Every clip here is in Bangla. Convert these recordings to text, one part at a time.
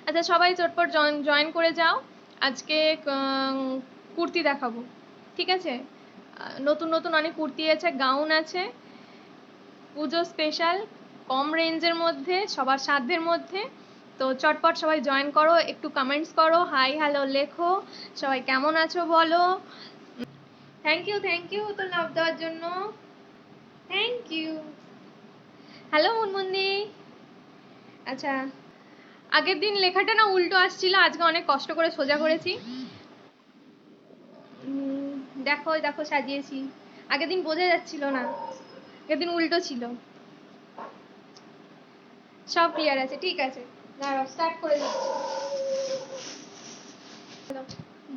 আচ্ছা সবাই চটপট জয়েন করে যাও। আজকে কুর্তি দেখাবো, ঠিক আছে? নতুন নতুন অনেক কুর্তি আছে, গাউন আছে, পুজো স্পেশাল, কম রেঞ্জের মধ্যে, সবার সাধ্যের মধ্যে। তো চটপট সবাই জয়েন করো, একটু কমেন্টস করো, হাই হ্যালো লেখো, সবাই কেমন আছো বলো। থ্যাংক ইউ তো লাভ দেওয়ার জন্য, থ্যাংক ইউ। হ্যালো মুনমুন্দি। আচ্ছা, আগের দিন লেখাটা না উল্টো আসছিল, আজকে অনেক কষ্ট করে সোজা করেছি। দেখো দেখো সাজিয়েছি, আগের দিন বোঝা যাচ্ছিল না, আগের দিন উল্টো ছিল। সব ক্লিয়ার আছে, ঠিক আছে, দাঁড়াও স্টার্ট করে দিচ্ছি।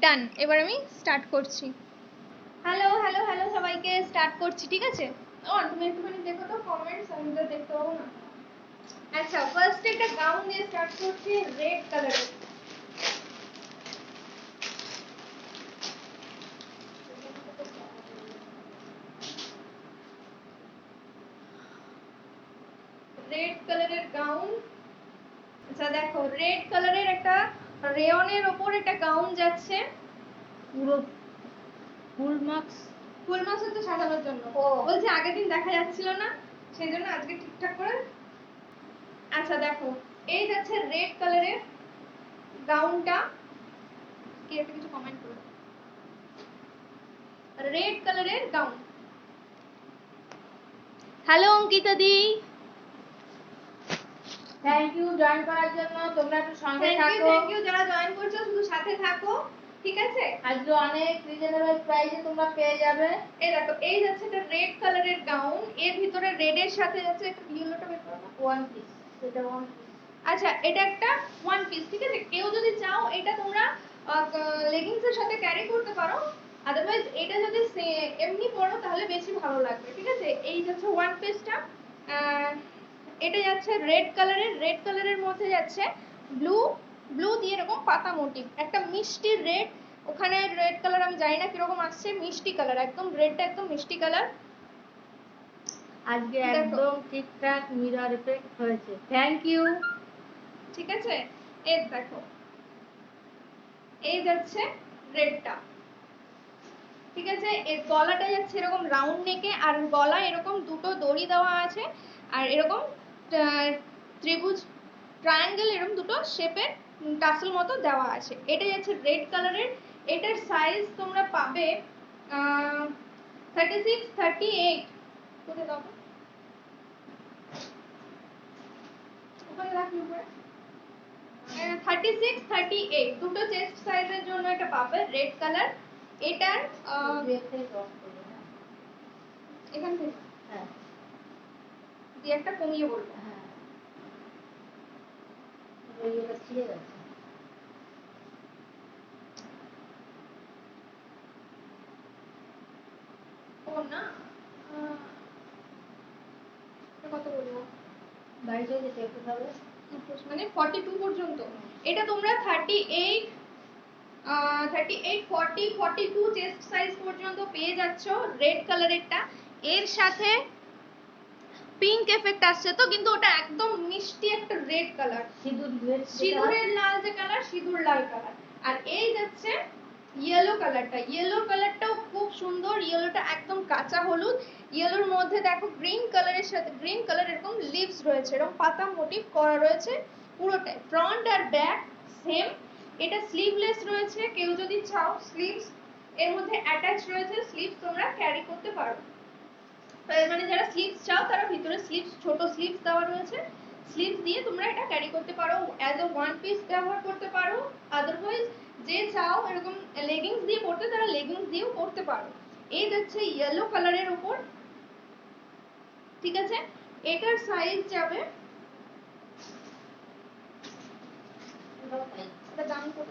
ডান, এবার আমি স্টার্ট করছি। হ্যালো হ্যালো হ্যালো সবাইকে, স্টার্ট করছি, ঠিক আছে? তুমি একটুখানি দেখো তো কমেন্টস, আমি তো দেখতে পাবো না। আচ্ছা, ফার্স্ট একটা গাউন দিয়ে স্টার্ট করছি, রেড কালারের। রেড কালারের গাউন। আচ্ছা দেখো, রেড কালারের একটা রেয়নের ওপর একটা গাউন যাচ্ছে, পুরো ফুল মার্কস হচ্ছে সাজানোর জন্য। বলছি আগের দিন দেখা যাচ্ছিল না, সেই জন্য আজকে ঠিকঠাক করে। আচ্ছা দেখো, এই যাচ্ছে রেড কালারের গাউনটা, কি একটা কিছু কমেন্ট করো। রেড কালারের গাউন। হ্যালো অঙ্কিতা দি, থ্যাংক ইউ জয়েন করার জন্য। তোমরা একটু সঙ্গে থাকো। থ্যাংক ইউ যারা জয়েন করছো, শুধু সাথে থাকো, ঠিক আছে? আজকে অনেক রিজনেবল প্রাইসে তোমরা পেয়ে যাবে। এই দেখো, এই যাচ্ছে একটা রেড কালারের গাউন, এর ভিতরে রেড এর সাথে যাচ্ছে একটা ইয়েলোটা বের করো, ওয়ান পিস, সেটা ওয়ান পিস। আচ্ছা এটা একটা ওয়ান পিস, ঠিক আছে? কেউ যদি চাও এটা তোমরা লেগিংস এর সাথে ক্যারি করতে পারো, আদারওয়াইজ এটা যদি এমনি পরো তাহলে বেশি ভালো লাগবে, ঠিক আছে? এই যাচ্ছে ওয়ান পিসটা, এটা যাচ্ছে রেড কালারের মধ্যে যাচ্ছে ব্লু দিয়ে এরকম পাতা মোটিভ, একটা মিষ্টি রেড, ওখানে রেড কালার আমি জানি না কিরকম আসছে, মিষ্টি কালার, একদম রেডটা একদম মিষ্টি কালার। আজকে একদম ঠিকঠাক মিরর এফেক্ট হয়েছে, থ্যাংক ইউ। ঠিক আছে, এই দেখো, এই যাচ্ছে রেডটা, ঠিক আছে? এর গলাটা যাচ্ছে এরকম রাউন্ড নেকে, আর গলা এরকম দুটো দড়ি দেওয়া আছে, আর এরকম ত্রিভুজ ট্রায়াঙ্গেল এরকম দুটো শেপের টাসেল মতো দেওয়া আছে। এটা যাচ্ছে রেড কালারের, এটার সাইজ তোমরা পাবে 36, 38, কোথায় দাও ওখানে রাখি উপরে, 36, 38 দুটো চেস্ট সাইজের জন্য এটা পাবে রেড কালার। এটার এখান থেকে হ্যাঁ দিয়ে একটা কমিয়ে বলবো, হ্যাঁ ওইটা ছিঁড়ে গেছে। ও না, কত বলবো, 22 হয়ে যেতে একটু হবে, মানে 42 পর্যন্ত। এটা তোমরা 38, 40, 42 চেস্ট সাইজ পর্যন্ত পেয়ে যাচ্ছ রেড কালারেরটা। এর সাথে পিঙ্ক এফেক্ট আসছে তো, কিন্তু ওটা একদম মিষ্টি একটা রেড কালার, সিঁদুরের লাল যে কালার, সিঁদুর লাল কালার। আর এই যাচ্ছে ইয়েলো কালারটা, ইয়েলো কালারটাও খুব সুন্দর, ইয়েলোটা একদম কাঁচা হলুদ, ইয়েলোর মধ্যে দেখো গ্রিন কালারের সাথে, গ্রিন কালার এরকম লিভস রয়েছে, এরকম পাতা মোটিভ করা রয়েছে পুরোটাই, ফ্রন্ট আর ব্যাক সেম। এটা স্লিভলেস রয়েছে, কেউ যদি চাও স্লিভস এর মধ্যে অ্যাটাচ রয়েছে, স্লিভস তোমরা ক্যারি করতে পারো, মানে যারা স্লিভস চাও তারা ভিতরে স্লিভস, ছোট স্লিভস দেওয়া রয়েছে, স্লিভস দিয়ে তোমরা এটা ক্যারি করতে পারো, অ্যাজ এ ওয়ান পিস ব্যবহার করতে পারো, আদারওয়াইজ যে চাও এরকম লেগিংস দিয়ে পরতে তারা লেগিংস দিয়েও পরতে পারো। এই যাচ্ছে ইয়েলো কালারের উপর, ঠিক আছে? এটার সাইজ যাবে, এটা দাম কত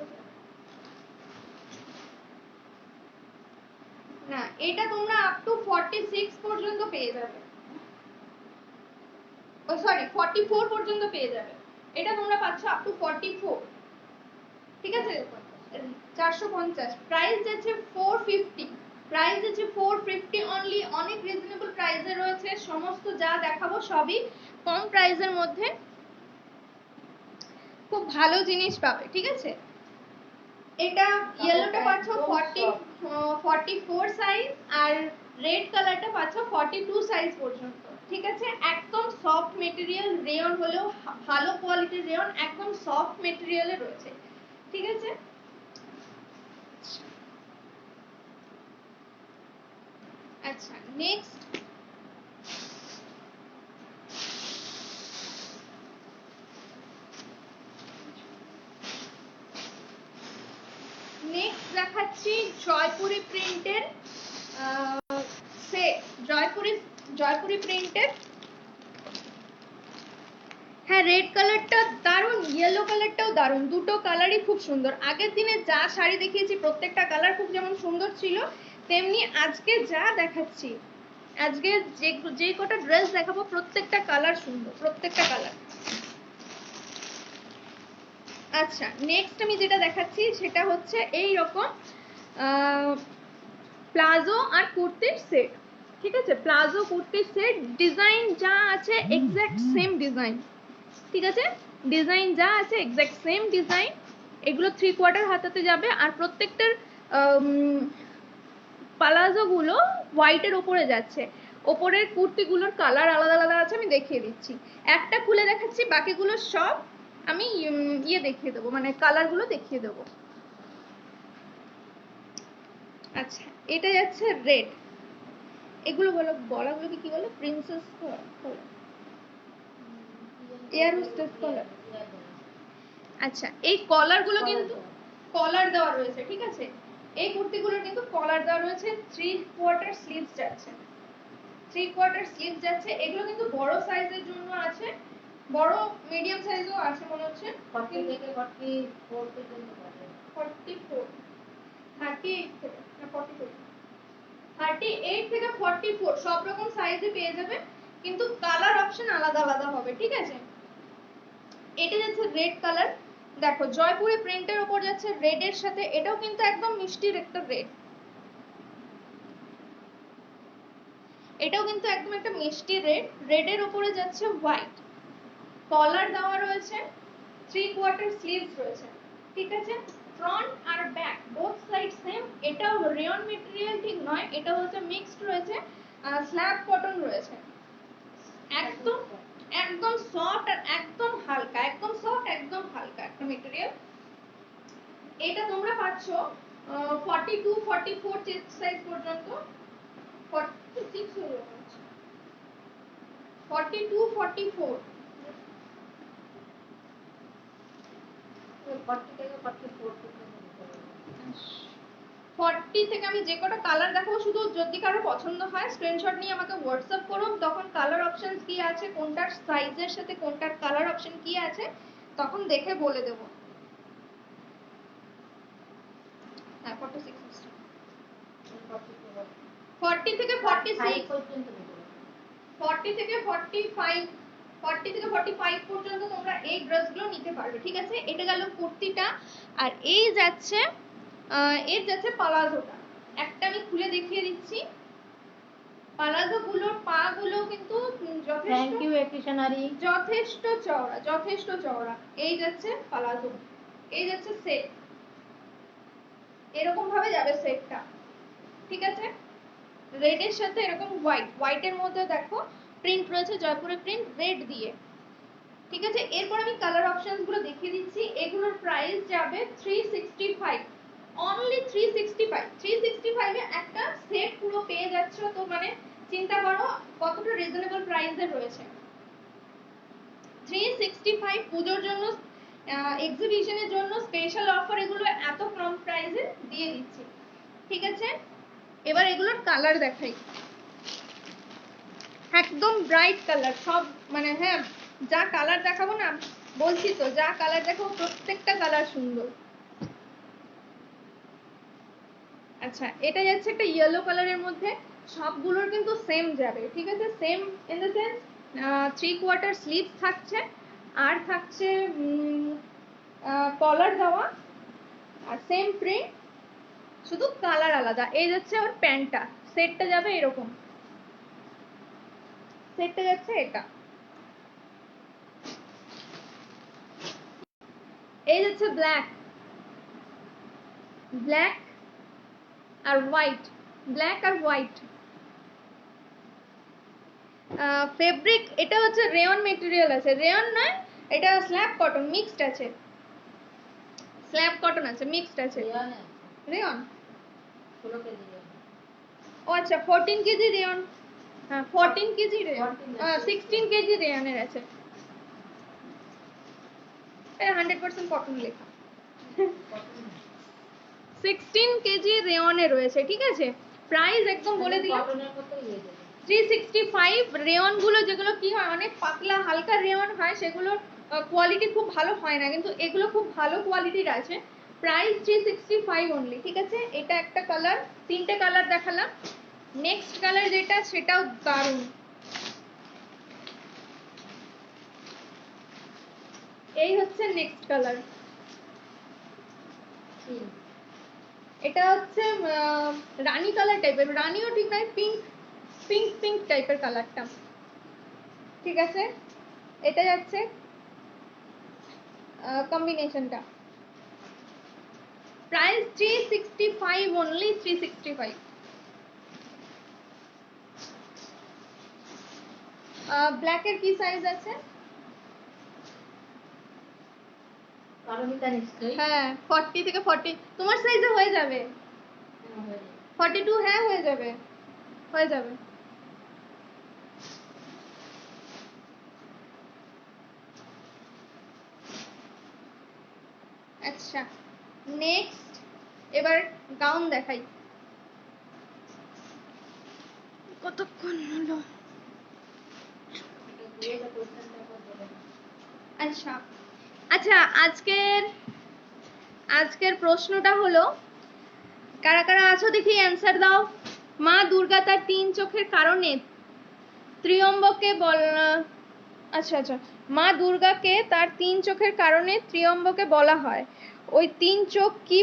না, এটা তোমরা আপ টু 46 পর্যন্ত পেয়ে যাবে, ও সরি 44 পর্যন্ত পেয়ে যাবে, এটা তোমরা পাচ্ছ আপ টু 44, ঠিক আছে? 450, প্রাইস যাচ্ছে 450, প্রাইস যাচ্ছে 450 অনলি, অনেক রিজনেবল প্রাইসে রয়েছে, সমস্ত যা দেখাবো সবই কম প্রাইসের মধ্যে। খুব ভালো জিনিস পাবে, ঠিক আছে। এটা ইয়েলোটা পাচ্ছ 44 সাইজ, আর রেড কালারটা পাচ্ছ 42 সাইজ পর্যন্ত, ঠিক আছে। একদম সফট মেটেরিয়াল, রেয়ন হলেও ভালো কোয়ালিটির রেয়ন, একদম সফট মেটেরিয়ালে রয়েছে, ঠিক আছে। আচ্ছা নেক্সট দেখাচ্ছি জয়পুরি প্রিন্টের সেট, জয়পুরি প্রিন্টের। হ্যাঁ রেড কালারটা দারুণ, ইয়েলো কালারটাও দারুণ, দুটো কালারই খুব সুন্দর। আগের দিনে যা শাড়ি দেখিয়েছি প্রত্যেকটা কালার খুব যেমন সুন্দর ছিল, তেমনি আজকে যা দেখাচ্ছি, আজকে যে কটা ড্রেস দেখাবো প্রত্যেকটা কালার সুন্দর, প্রত্যেকটা কালার। আচ্ছা নেক্সট আমি যেটা দেখাচ্ছি সেটা হচ্ছে এই রকম প্লাজো আর কুর্তির সেট, ঠিক আছে। প্লাজো কুর্তির সেট, ডিজাইন যা আছে এক্স্যাক্ট সেম ডিজাইন, ঠিক আছে। ডিজাইন যা আছে এক্স্যাক্ট সেম ডিজাইন। এগুলো 3/4 হাতাতে যাবে, আর প্রত্যেকটার প্লাজো গুলো হোয়াইটের ওপরে যাচ্ছে। ওপরের কুর্তিগুলোর কালার আলাদা আলাদা আছে, আমি দেখিয়ে দিচ্ছি। একটা খুলে দেখাচ্ছি, বাকিগুলো সব আমি ইয়ে দেখিয়ে দেবো, মানে কালারগুলো দেখিয়ে দেবো। আচ্ছা এটা যাচ্ছে রেড, এগুলো বলো গলাগুলোকে কি বলে, প্রিন্সেস এয়ার হোস্টেস কলার। আচ্ছা এই কলার গুলো কিন্তু কলার দেওয়া রয়েছে, ঠিক আছে। এই কুর্তিগুলোর কিন্তু কলার দেওয়া রয়েছে, 3/4 স্লিভস যাচ্ছে, 3/4 স্লিভস যাচ্ছে। এগুলো কিন্তু বড় সাইজের জন্য আছে, বড় মিডিয়াম সাইজও আছে মনে হচ্ছে। 40 থেকে 44 পর্যন্ত পাবে। 44 38 থেকে না 44 38 থেকে 44 সব রকম সাইজে পেয়ে যাবে, কিন্তু কালার অপশন আলাদা আলাদা হবে, ঠিক আছে। এটা যাচ্ছে রেড কালার, দেখো জয়পুরি প্রিন্টের উপর যাচ্ছে রেড এর সাথে, এটাও কিন্তু একদম মিষ্টির একটা রেড, এটাও কিন্তু একদম একটা মিষ্টি রেড। রেডের উপরে যাচ্ছে হোয়াইট, কলার দেওয়া রয়েছে, 3/4 স্লিভস রয়েছে, ঠিক আছে। ফ্রন্ট আর ব্যাক বোথ সাইড সেম। এটাও রেয়ন মেটেরিয়াল ঠিক নয়, এটা হচ্ছে মিক্সড রয়েছে, স্ল্যাব কটন রয়েছে, একদম একদম সফট আর একদম হালকা, একদম সফট একদম হালকা একটা মেটেরিয়াল। এটা তোমরা পাচ্ছ 42 44 চেস্ট সাইজ পর্যন্ত, 46 হয়ে যাচ্ছে, 42 44 40 থেকে 44 পর্যন্ত দিতে হবে। 40 থেকে আমি যে কটা কালার দেখাবো, শুধু যদি কারো পছন্দ হয় স্ক্রিনশট নিয়ে আমাকে হোয়াটসঅ্যাপ করো, তখন কালার অপশনস কি আছে, কোনটার সাইজের সাথে কোনটার কালার অপশন কি আছে তখন দেখে বলে দেবো। হ্যাঁ 46 40 থেকে 46 পর্যন্ত দিতে হবে। 40 থেকে 45 40 থেকে 45 পর্যন্ত তোমরা এই ড্রেসগুলো নিতে পারবে, ঠিক আছে। এটা গেল কুর্তিটা, আর এই যাচ্ছে এর যাচ্ছে পালাজোটা। একটা আমি খুলে দেখিয়ে দিচ্ছি, পালাজো গুলোর পা গুলো কিন্তু থ্যাংক ইউ একিশনারি, যথেষ্ট চওড়া, যথেষ্ট চওড়া। এই যাচ্ছে পালাজো, এই যাচ্ছে সেট, এরকম ভাবে যাবে সেটটা, ঠিক আছে। রেড এর সাথে এরকম হোয়াইট, হোয়াইটের মধ্যে দেখো প্রিন্ট রয়েছে, জয়পুরের প্রিন্ট রেড দিয়ে, ঠিক আছে। এরপর আমি কালার অপশনস গুলো দেখিয়ে দিচ্ছি। এগুলোর প্রাইস যাবে 365, অনলি 365। 365 এ একটা সেট পুরো পেয়ে যাচ্ছ, তো মানে চিন্তা করো কতটা রিজনেবল প্রাইসে রয়েছে। 365 পুজোর জন্য, এক্সিবিশনের জন্য স্পেশাল অফার, এগুলো এত কম প্রাইসে দিয়ে দিচ্ছি, ঠিক আছে। এবার এগুলোর কালার দেখাই, একদম ব্রাইট কালার সব, মানে হ্যাঁ যা কালার দেখাবো না, বলছি তো যা কালার দেখাবো প্রত্যেকটা কালার সুন্দর। আচ্ছা এটা যাচ্ছে একটা ইয়েলো কালারের মধ্যে, সবগুলোর কিন্তু সেম যাবে, ঠিক আছে। Same in the sense 3/4 sleeve থাকছে, আর থাকছে কলার দেওয়া, আর সেম প্রিন্ট, শুধু কালার আলাদা। এই যাচ্ছে ওর প্যান্টটা, সেটটা যাবে এরকম, সেটটা যাচ্ছে এটা। এই হচ্ছে ব্ল্যাক, ব্ল্যাক আর হোয়াইট, ব্ল্যাক আর হোয়াইট। ফেব্রিক এটা হচ্ছে রেয়ন মেটেরিয়াল আছে, রেয়ন নয় এটা স্ল্যাব কটন মিক্সড আছে, স্ল্যাব কটন আছে মিক্সড আছে। Rayon 16 KG rayon. ও আচ্ছা 14 কেজি রেয়ন, হ্যাঁ 14 কেজি রেয়ন, 16 কেজি রেয়নের আছে। এটা 100% কটন লেখা। 16 কেজি রেয়নে রয়েছে, ঠিক আছে। প্রাইস একদম বলে দিলাম, কটনের মতো ইয়ে দেবে। 365। রেয়ন গুলো যেগুলো কি হয় অনেক পাতলা হালকা রেয়ন হয় সেগুলোর কোয়ালিটি খুব ভালো হয় না, কিন্তু এগুলো খুব ভালো কোয়ালিটির আছে। প্রাইস 365 অনলি, ঠিক আছে। এটা একটা কালার, তিনটে কালার দেখালাম। নেক্সট কালার যেটা সেটাও দারুণ, এই হচ্ছে নেক্সট কালার। এটা হচ্ছে রানী কালার টাইপের, রানীও ঠিক নয়, পিঙ্ক পিঙ্ক পিঙ্ক টাইপের কালারটা, ঠিক আছে। এটা যাচ্ছে কম্বিনেশনটা। Price 365 only, 365। ব্ল্যাক এর কি সাইজ আছে? পারমিতা নিশ্চয়ই। হ্যাঁ 40 থেকে 40 তোমার সাইজে হয়ে যাবে। 42 হ্যাঁ হয়ে যাবে, হয়ে যাবে। আচ্ছা নেক্সট, এবার গাউন দেখাই। কতক্ষণ হলো? আচ্ছা আচ্ছা, আজকের প্রশ্নটা হলো, কারা কারা আছো দেখি অ্যান্সার দাও। মা দুর্গা তার 3 চোখের কারণে ত্রিয়ম্বকে আচ্ছা আচ্ছা, মা দুর্গাকে তার 3 চোখের কারণে ত্রিয়ম্বকে বলা হয়। ওই 3 চোখ কি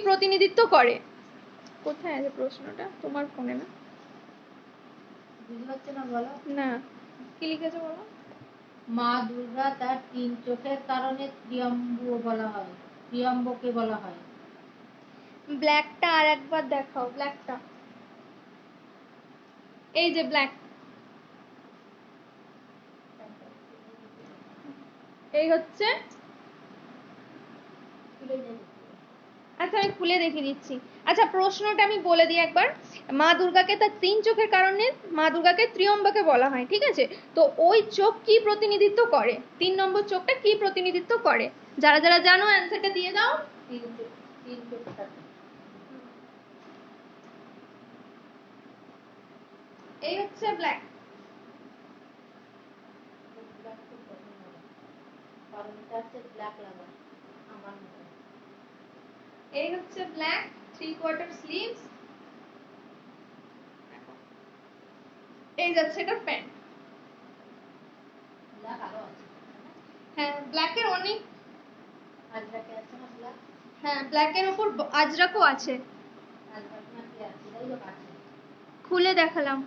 প্রতিনিধিত্ব করে? কোথায় আছে প্রশ্নটা? তোমার ফোনে না? বুঝতে পারছো না বলো। না, কি লিখেছে বলো? মা দুর্গা তার 3 চোখের কারণে ত্রিয়ম্বকে বলা হয়। ব্ল্যাকটা আর একবার দেখাও, ব্ল্যাকটা, এই যে ব্ল্যাক, এই হচ্ছে। আচ্ছা আমি খুলে দেখিয়ে দিচ্ছি। আচ্ছা প্রশ্নটা আমি বলে দিই একবার। মা দুর্গাকে তার 3 চোখের কারণে মা দুর্গাকে ত্রিয়ম্বকে বলা হয়, ঠিক আছে। তো ওই চোখ কি প্রতিনিধিত্ব করে? 3 নম্বর চোখটা কি প্রতিনিধিত্ব করে? যারা যারা জানো অ্যান্সারটা দিয়ে দাও। 3 চোখটা এই হচ্ছে ব্ল্যাক, পারমিতা হচ্ছে ব্ল্যাক লাগা আমার মতো। এই হচ্ছে ব্ল্যাক 3/4 স্লিভস, এই যাচ্ছে এটা প্যান্ট। ব্ল্যাক আরো আছে, হ্যাঁ ব্ল্যাকের অনেক, আজরাকে আছে না ব্ল্যাক? হ্যাঁ ব্ল্যাকের উপর আজরাকও আছে। আজরাক না কি আছে, যাই হোক আছে। খুলে দেখালাম,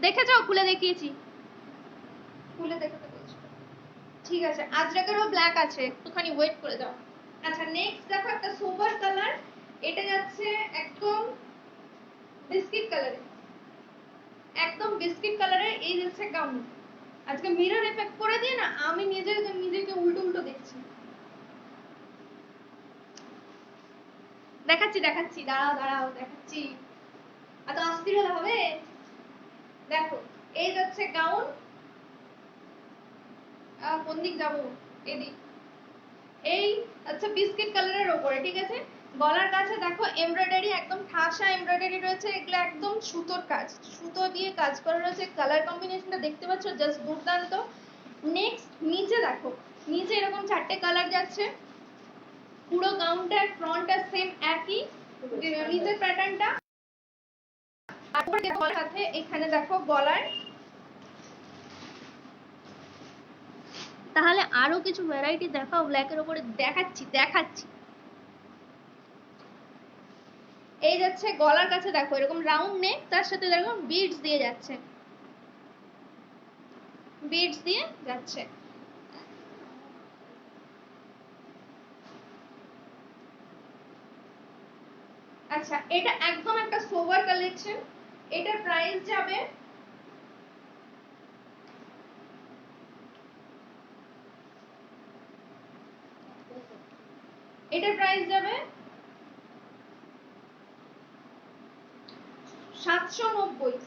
দেখে যাও, খুলে দেখিয়েছি, খুলে দেখাতে বলছি। ঠিক আছে আজরাকেরও ব্ল্যাক আছে, একটুখানি ওয়েট করে যাও। আচ্ছা নেক্সট দেখো একটা সোবার কালার, এটা যাচ্ছে একদম বিস্কিট কালারে, একদম বিস্কিট কালারে। এই যাচ্ছে গাউন। আজকে মিরর এফেক্ট করে দিয়ে না আমি নিজেকে উল্টো উল্টো দেখছি। দেখাচ্ছি দেখাচ্ছি, দাঁড়াও দাঁড়াও দেখাচ্ছি, এত অস্থির হলে হবে। দেখো এই যাচ্ছে গাউন, কোন দিক যাবো, এদিক। এই আচ্ছা বিস্কিট কালারের উপরে, ঠিক আছে। গলার কাছে দেখো এমব্রয়ডারি, একদম ঠাসা এমব্রয়ডারি রয়েছে, এগুলো একদম সুতোর কাজ, সুতো দিয়ে কাজ করা রয়েছে। কালার কম্বিনেশনটা দেখতে পাচ্ছ, জাস্ট দুর্দান্ত। নেক্সট নিচে দেখো, নিচে এরকম 4টে কালার যাচ্ছে। পুরো গাউনটার ফ্রন্টটা সেম একই, নিচের প্যাটার্নটা। আর গলার সাথে এখানে দেখো গলার। তাহলে আরো কিছু ভ্যারাইটি দেখাও ব্ল্যাকের উপরে, দেখাচ্ছি দেখাচ্ছি। এই যাচ্ছে গলার কাছে দেখো এরকম রাউন্ড নেক, তার সাথে দেখো বিডস দিয়ে যাচ্ছে, বিডস দিয়ে যাচ্ছে। আচ্ছা, এটা একদম একটা সোবার কালেকশন। এটার প্রাইস যাবে এটার প্রাইস যাবে 790।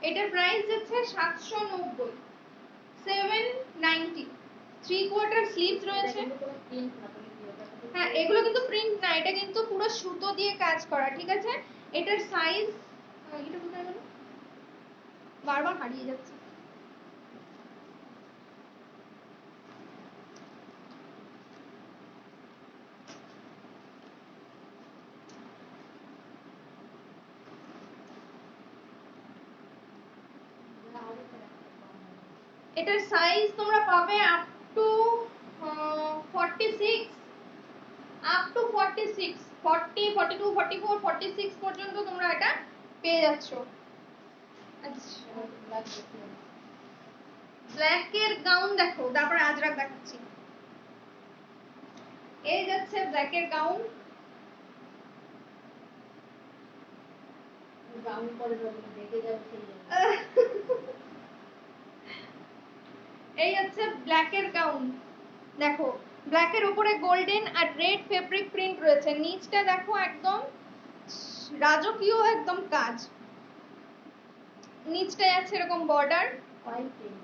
এটার প্রাইস যাচ্ছে 790, 790। 3/4 স্লিভস রয়েছে। হ্যাঁ, এগুলো কিন্তু প্রিন্ট না, এটা কিন্তু পুরো সুতো দিয়ে কাজ করা, ঠিক আছে। এটার সাইজ, এটা কোথায় গেল, বারবার হারিয়ে যাচ্ছে। এটার সাইজ তোমরা পাবে আপ টু 46, আপ টু 46, 40, 42, 44, 46 পর্যন্ত তোমরা এটা পেয়ে যাচ্ছ। আচ্ছা, ব্ল্যাক এর গাউন দেখো, তারপরে আজরাক দেখাচ্ছি। এই যাচ্ছে ব্ল্যাক এর গাউন। গাউন পরে দেখে যাবে সেই জন্য। এই হচ্ছে ব্ল্যাক এর গাউন। দেখো, ব্ল্যাক এর উপরে গোল্ডেন আর রেড ফেব্রিক প্রিন্ট রয়েছে। নিচটা দেখো একদম রাজকীয় একদম কাজ। নিচটায় আছে এরকম border, oil print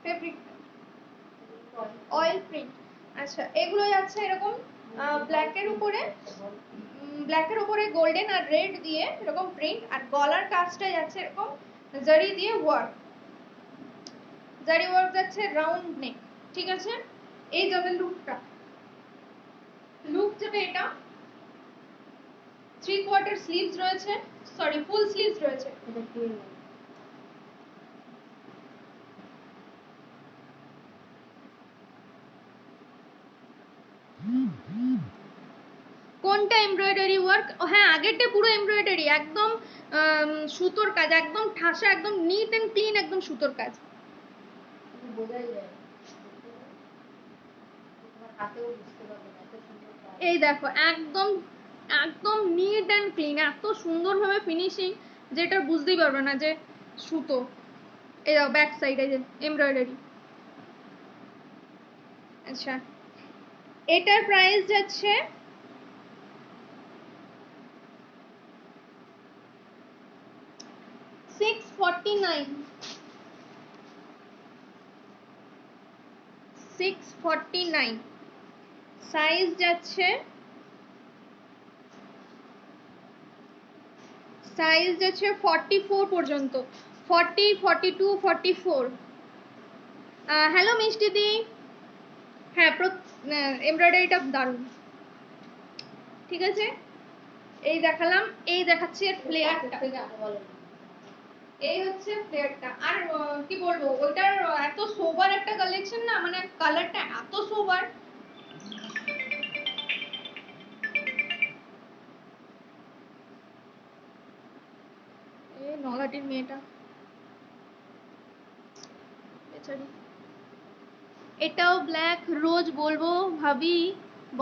fabric oil print. আচ্ছা, এগুলো যাচ্ছে এরকম ব্ল্যাক এর উপরে গোল্ডেন আর রেড দিয়ে এরকম প্রিন্ট, আর গলার কাজটা যাচ্ছে এরকম জারি দিয়ে ওয়ার্ক, জারি ওয়ার্ক যাচ্ছে রাউন্ড নেক, ঠিক আছে। এই যাবে লুকটা, লুক যাবে এটা। 3/4 স্লিভস রয়েছে, সরি ফুল স্লিভস রয়েছে। এটা কি কোনটা এমব্রয়ডারি ওয়ার্ক? হ্যাঁ, আগেরটা পুরো এমব্রয়ডারি, একদম সুতোর কাজ, একদম ঠাসা, একদম নিট এন্ড ক্লিন, একদম সুতোর কাজ। বোঝাই যায় তোমার হাতেও বুঝতে পারবে না, এত সুন্দর কাজ। এই দেখো, একদম একদম নিট এন্ড ক্লিন, এত সুন্দরভাবে ফিনিশিং যেটা বুঝতেই পারবে না যে সুতো। এই দেখো ব্যাক সাইডে যে এমব্রয়ডারি। আচ্ছা, এটার প্রাইস যাচ্ছে 649, 649। সাইজ যাচ্ছে 44 পর্যন্ত, 40, 42, 44। হ্যালো মিষ্টি দি। হ্যাঁ, এমব্রয়ডারিটা দারুণ, ঠিক আছে। এই দেখালাম, এই দেখাচ্ছি এর ফ্লেয়ারটা। এই হচ্ছে ফ্লেয়ারটা। আর কি বলবো, ওইটার এত সোবার একটা কালেকশন না, মানে কালারটা এত সোবার। এই নলাটির মেয়েটা বেচারি। এটাও ব্ল্যাক, রোজ বলবো ভাবি,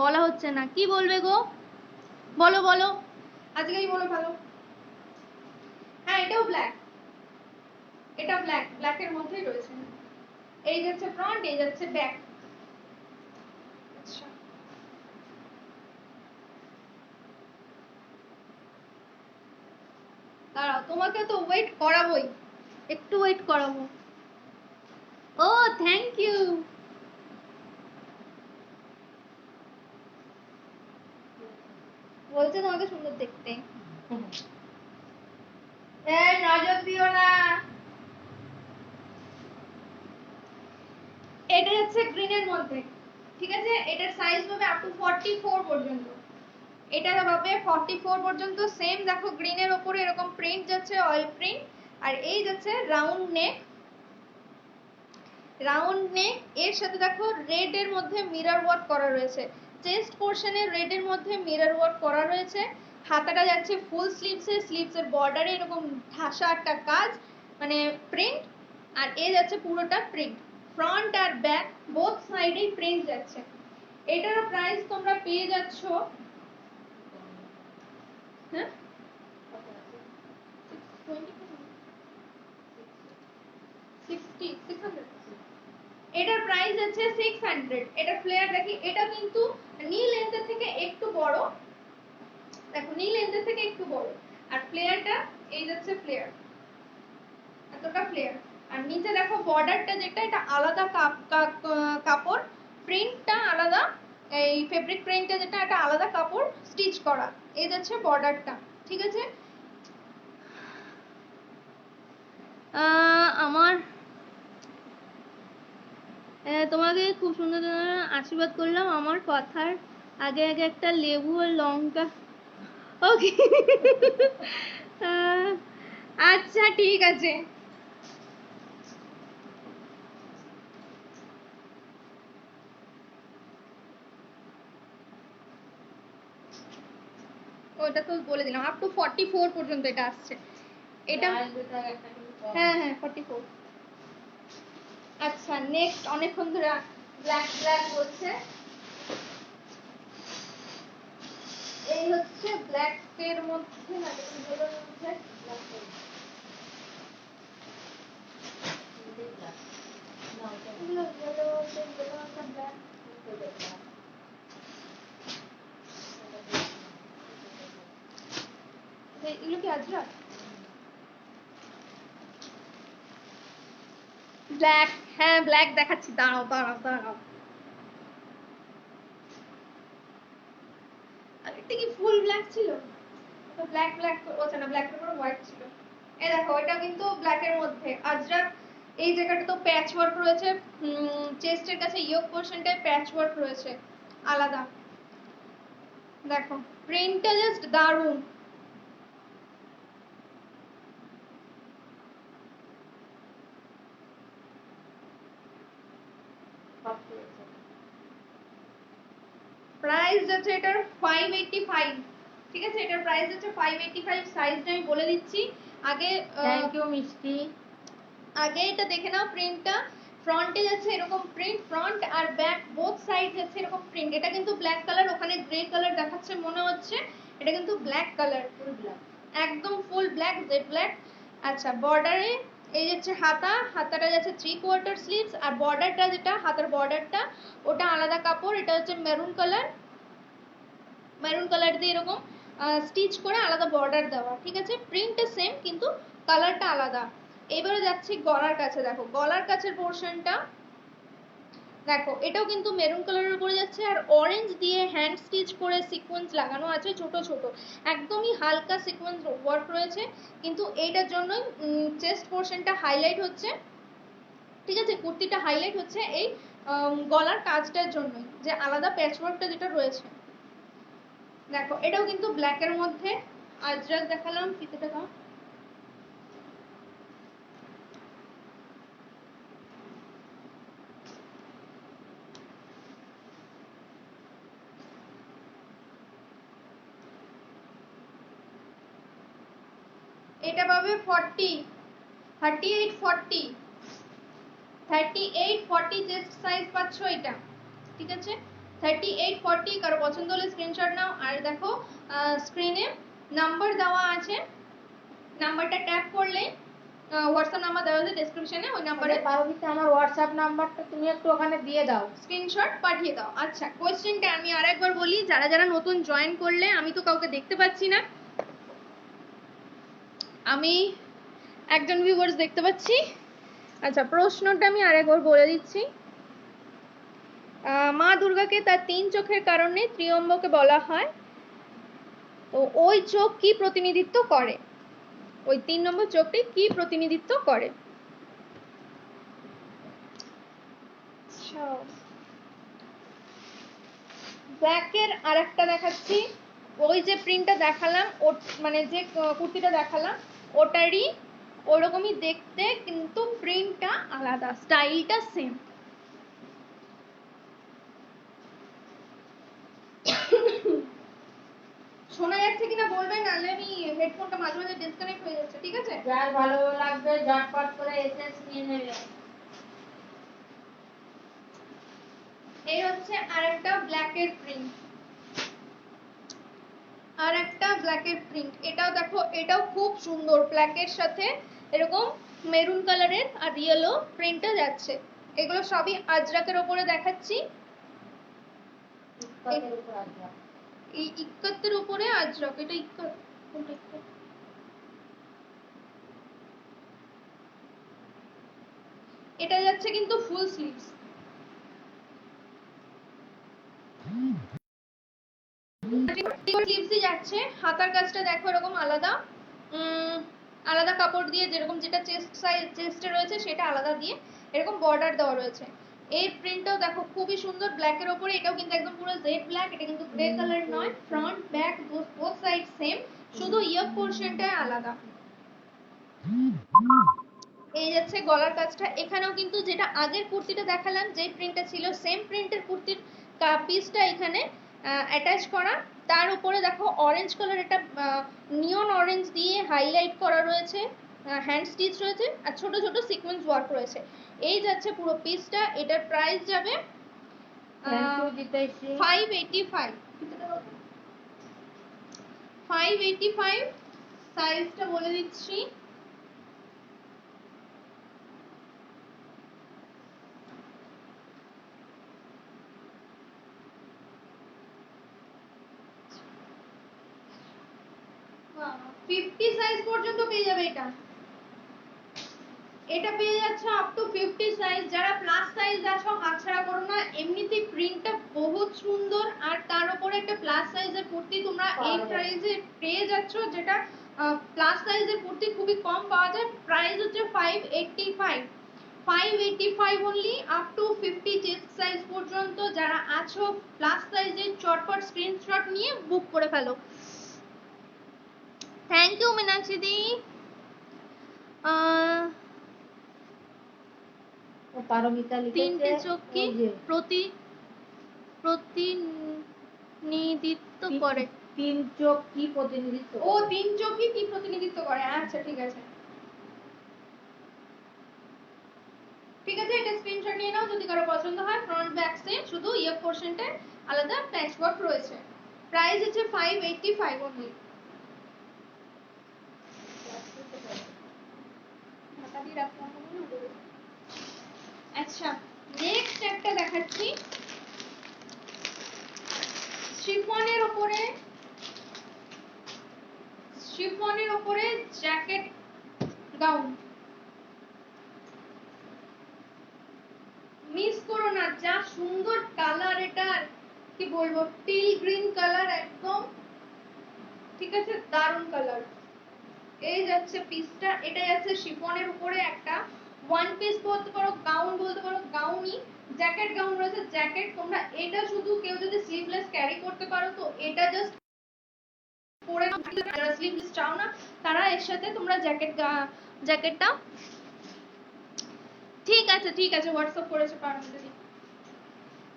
বলা হচ্ছে না। কি বলবে গো, বলো বলো, আজকেই বলো ভালো। হ্যাঁ, এটাও ব্ল্যাক, এটা ব্ল্যাক, ব্ল্যাকের মধ্যেই রয়েছে। এই যাচ্ছে ফ্রন্ট, এই যাচ্ছে ব্যাক। আচ্ছা, দাঁড়াও, তোমাকে তো ওয়েট করাবোই, একটু ওয়েট করাবো। ও থ্যাংক ইউ। বলছে তোমাকে সুন্দর দেখতে। এই নজর দিও না। এটা হচ্ছে গ্রিনের মধ্যে, ঠিক আছে। এটার সাইজ হবে আপ টু 44 পর্যন্ত। এটা হবে 44 পর্যন্ত। সেম দেখো, গ্রিনের উপরে এরকম প্রিন্ট যাচ্ছে, অয়েল প্রিন্ট। আর এই যাচ্ছে রাউন্ড নেক, রাউন্ড নেক। এর সাথে দেখো রেড এর মধ্যে মিরর ওয়ার্ক করা রয়েছে, চেস্ট পোরশনে রেড এর মধ্যে মিরর ওয়ার্ক করা রয়েছে। হাতাটা যাচ্ছে ফুল স্লিভসে, স্লিভসের বর্ডারে এরকম ঠাসা একটা কাজ, মানে প্রিন্ট। আর এ যাচ্ছে পুরোটা প্রিন্ট, ফ্রন্ট আর ব্যাক বোথ সাইডেই প্রিন্ট যাচ্ছে। এটার প্রাইস তোমরা পেয়ে যাচ্ছ হ্যাঁ কত আছে? 600 এটার প্রাইস আছে 600। এটা ফ্লেয়ার দেখি, এটা কিন্তু নি লেন্থের থেকে একটু বড়, দেখো নি লেন্থের থেকে একটু বড়, আর ফ্লেয়ারটা এই যাচ্ছে ফ্লেয়ার, এতটা ফ্লেয়ার। আর নিচে দেখো বর্ডারটা যেটা, এটা আলাদা কাপড়, প্রিন্টটা আলাদা, এই ফেব্রিক প্রিন্টটা যেটা, এটা আলাদা কাপড় স্টিচ করা, এই যাচ্ছে বর্ডারটা, ঠিক আছে। আমার তোমাকে খুব সুন্দর আশীর্বাদ করলাম, আমার কথার আগে আগে একটা লেবু আর লঙ্কা, ওকে। আচ্ছা ঠিক আছে। ওটা তো বলে দিলাম, আপ টু 44 পর্যন্ত এটা আসছে। এটা হ্যাঁ হ্যাঁ 44। আচ্ছা নেক্সট, অনেকক্ষণ ধরে ব্ল্যাক ব্ল্যাক বলছে, এই হচ্ছে ব্ল্যাক এর মধ্যে না এগুলোর মধ্যে এগুলো ইয়েলো ইয়েলো একটা ব্ল্যাক, এগুলো কি আজরা ব্ল্যাক? হ্যাঁ ব্ল্যাক দেখাচ্ছি, দাঁড়াও দাঁড়াও দাঁড়াও। আগেরটা কি ফুল ব্ল্যাক ছিল? তো ব্ল্যাক ব্ল্যাক ওটা না, ব্ল্যাকের উপর হোয়াইট ছিল। এই দেখো এটা কিন্তু ব্ল্যাকের মধ্যে আজরাক, এই জায়গাটা তো প্যাচ ওয়ার্ক রয়েছে, চেস্টের কাছে ইয়োক পোরশনটায় প্যাচ ওয়ার্ক রয়েছে আলাদা, দেখো প্রিন্টটা জাস্ট দারুণ। প্রাইস আছে এটার 585, ঠিক আছে, এটার প্রাইস আছে 585, সাইজটা আমি বলে দিচ্ছি আগে। থ্যাংক ইউ মিষ্টি। আগে এটা দেখে নাও প্রিন্টটা, ফ্রন্টে যাচ্ছে এরকম প্রিন্ট, ফ্রন্ট আর ব্যাক বোথ সাইড যাচ্ছে এরকম প্রিন্ট। এটা কিন্তু ব্ল্যাক কালার, ওখানে গ্রে কালার দেখাচ্ছে মনে হচ্ছে, এটা কিন্তু ব্ল্যাক কালার, ফুল ব্ল্যাক, একদম ফুল ব্ল্যাক, জেড ব্ল্যাক। আচ্ছা বর্ডারে এই যাচ্ছে হাতা, হাতাটা যাচ্ছে 3/4 স্লিভস, আর বর্ডারটা যেটা হাতার বর্ডারটা ওটা আলাদা কাপড়, এটা হচ্ছে মেরুন কালার, মেরুন কালার দিয়ে এরকম স্টিচ করে আলাদা বর্ডার দেওয়া, ঠিক আছে। প্রিন্টটা সেম কিন্তু কালারটা আলাদা। এবারে যাচ্ছি গলার কাছে, দেখো গলার কাছের পোরশনটা দেখো, এটাও কিন্তু মেরুন কালারের উপরে যাচ্ছে, আর অরেঞ্জ দিয়ে হ্যান্ড স্টিচ করে সিকোয়েন্স লাগানো আছে ছোট ছোট, একদমই হালকা সিকোয়েন্স ওয়ার্ক রয়েছে, কিন্তু এইটার জন্যই চেস্ট পোরশনটা হাইলাইট হচ্ছে, ঠিক আছে, কুর্তিটা হাইলাইট হচ্ছে এই গলার কাজটার জন্যই, যে আলাদা প্যাচওয়ার্কটা যেটা রয়েছে। দেখো এটাও কিন্তু ব্ল্যাকের মধ্যে, আজরাক দেখালাম, ফিতেটা দাও। এটা পাবে 40, 38 40, 38 40 চেস্ট সাইজ পাচ্ছ এটা, ঠিক আছে। 38 40, কারো পছন্দ হলে স্ক্রিনশট নাও। আর দেখো স্ক্রিনে নাম্বার দেওয়া আছে, নাম্বারটা ট্যাপ করলে হোয়াটসঅ্যাপ নাম্বার দেওয়া আছে ডেসক্রিপশনে, ওই নাম্বারে পারবিতে আমার হোয়াটসঅ্যাপ নাম্বারটা তুমি একটু ওখানে দিয়ে দাও, স্ক্রিনশট পাঠিয়ে দাও। আচ্ছা কোয়েশ্চেনটা আমি আরেকবার বলি, যারা যারা নতুন জয়েন করলে, আমি তো কাউকে দেখতে পাচ্ছি না, আমি একজন ভিউয়ার্স দেখতে পাচ্ছি। আচ্ছা প্রশ্নটা আমি আরেকবার বলে দিচ্ছি, মা দুর্গাকে তার 3 চোখের কারণে ত্রিয়ম্বকে বলা হয়, তো ওই চোখ কি প্রতিনিধিত্ব করে, ওই 3 নম্বর চোখটি কি প্রতিনিধিত্ব করে। ব্ল্যাকের আরেকটা দেখাচ্ছি, ওই যে প্রিন্টটা দেখালাম, মানে যে কুর্তিটা দেখালাম ওটারই ওরকমই দেখতে, কিন্তু প্রিন্টটা আলাদা, স্টাইলটা সেম। শোনা যাচ্ছে কিনা বলবেন, নাহলে আমি হেডফোনটা মাঝে মাঝে ডিসকানেক্ট হয়ে যাচ্ছে, ঠিক আছে। যার ভালো লাগবে ঝটপট করে এসএস নিয়ে নেবে। এই হচ্ছে আরেকটা ব্ল্যাকের প্রিন্ট, আর একটা ব্ল্যাকের প্রিন্ট, এটাও দেখো, এটাও খুব সুন্দর, ব্ল্যাকের সাথে এরকম মেরুন কালারের আর ইয়েলো প্রিন্টটা যাচ্ছে। এগুলো সবই আজরাকের ওপরে দেখাচ্ছি। এই ইক্কাতের উপরে আজরাক, এটা ইক্কাত, কোনটা ইক্কাত? এটা যাচ্ছে কিন্তু ফুল স্লিভস, স্লিভসই যাচ্ছে। হাতার কাজটা দেখো এরকম আলাদা আলাদা কাপড় দিয়ে, যেরকম যেটা চেস্ট সাইজ চেস্টে রয়েছে সেটা আলাদা দিয়ে এরকম বর্ডার দেওয়া রয়েছে। এই প্রিন্টটাও দেখো খুবই সুন্দর, ব্ল্যাকের ওপরে। এটাও কিন্তু একদম পুরো জেড ব্ল্যাক, এটা কিন্তু গ্রে কালার নয়। Front back both side same, শুধু ইয়ার পোরশনটা আলাদা। এই যাচ্ছে গলার কাজটা। এখানেও কিন্তু যেটা আগের কুর্তিটা দেখালাম, যে প্রিন্টটা ছিল সেম প্রিন্টের কুর্তির পিসটা এখানে অ্যাটাচ করা। তার উপরে দেখো অরেঞ্জ কালার, একটা নিয়ন অরেঞ্জ দিয়ে হাইলাইট করা রয়েছে, হ্যান্ড স্টিচ রয়েছে আর ছোট ছোট সিকোয়েন্স ওয়ার্ক রয়েছে। এই যাচ্ছে পুরো পিসটা। এটার প্রাইস যাবে 585। সাইজটা বলে দিচ্ছি, ফিফটি সাইজ পর্যন্ত পেয়ে যাবে এটা। এটা পেয়ে যাচ্ছে আপ টু 50 সাইজ। যারা প্লাস সাইজ আছো হাতছাড়া করো না, এমনিতেই প্রিন্টটা বহুত সুন্দর, আর তার উপরে একটা প্লাস সাইজের কুর্তি তোমরা এই প্রাইসে পেয়ে যাচ্ছ, যেটা প্লাস সাইজের কুর্তি খুবই কম পাওয়া যায়। প্রাইস হচ্ছে 585 only, up to 50 chest size পর্যন্ত। যারা আছো প্লাস সাইজের, চটপট স্ক্রিনশট নিয়ে বুক করে ফেলো। থ্যাংক ইউ মীনাক্ষী দি। পারমিতা লিখেছে তিনটে চোখকে প্রতিনিধিত্ব করে। তিন চোখ কি প্রতিনিধিত্ব? ও, তিন চোখই কি প্রতিনিধিত্ব করে, আচ্ছা ঠিক আছে ঠিক আছে, এটা স্ক্রিনশট নিয়ে নাও যদি কারো পছন্দ হয়। ফ্রন্ট ব্যাক সেম, শুধু ইয়ার পোরশনটা আলাদা প্যাচ ওয়ার্ক রয়েছে। প্রাইস হচ্ছে 585 অনলি। আচ্ছা, নেক্সট একটা দেখাচ্ছি শিফনের উপরে জ্যাকেট গাউন। মিস করো না, যা সুন্দর কালার এটার, কি বলবো, টিল গ্রিন কালার একদম, ঠিক আছে, দারুন কালার। এই যাচ্ছে পিসটা, এটা যাচ্ছে শিফনের উপরে একটা ওয়ান পিস বলতে পারো, গাউন বলতে পারো, গাউনই, জ্যাকেট গাউন রয়েছে। জ্যাকেট তোমরা এটা শুধু কেউ যদি স্লিভলেস ক্যারি করতে পারো তো এটা জাস্ট পরে নাও। যারা স্লিভলেস চাও না তারা এর সাথে তোমরা জ্যাকেটটা, ঠিক আছে হোয়াটসঅ্যাপ করেছে পারমিতা দি।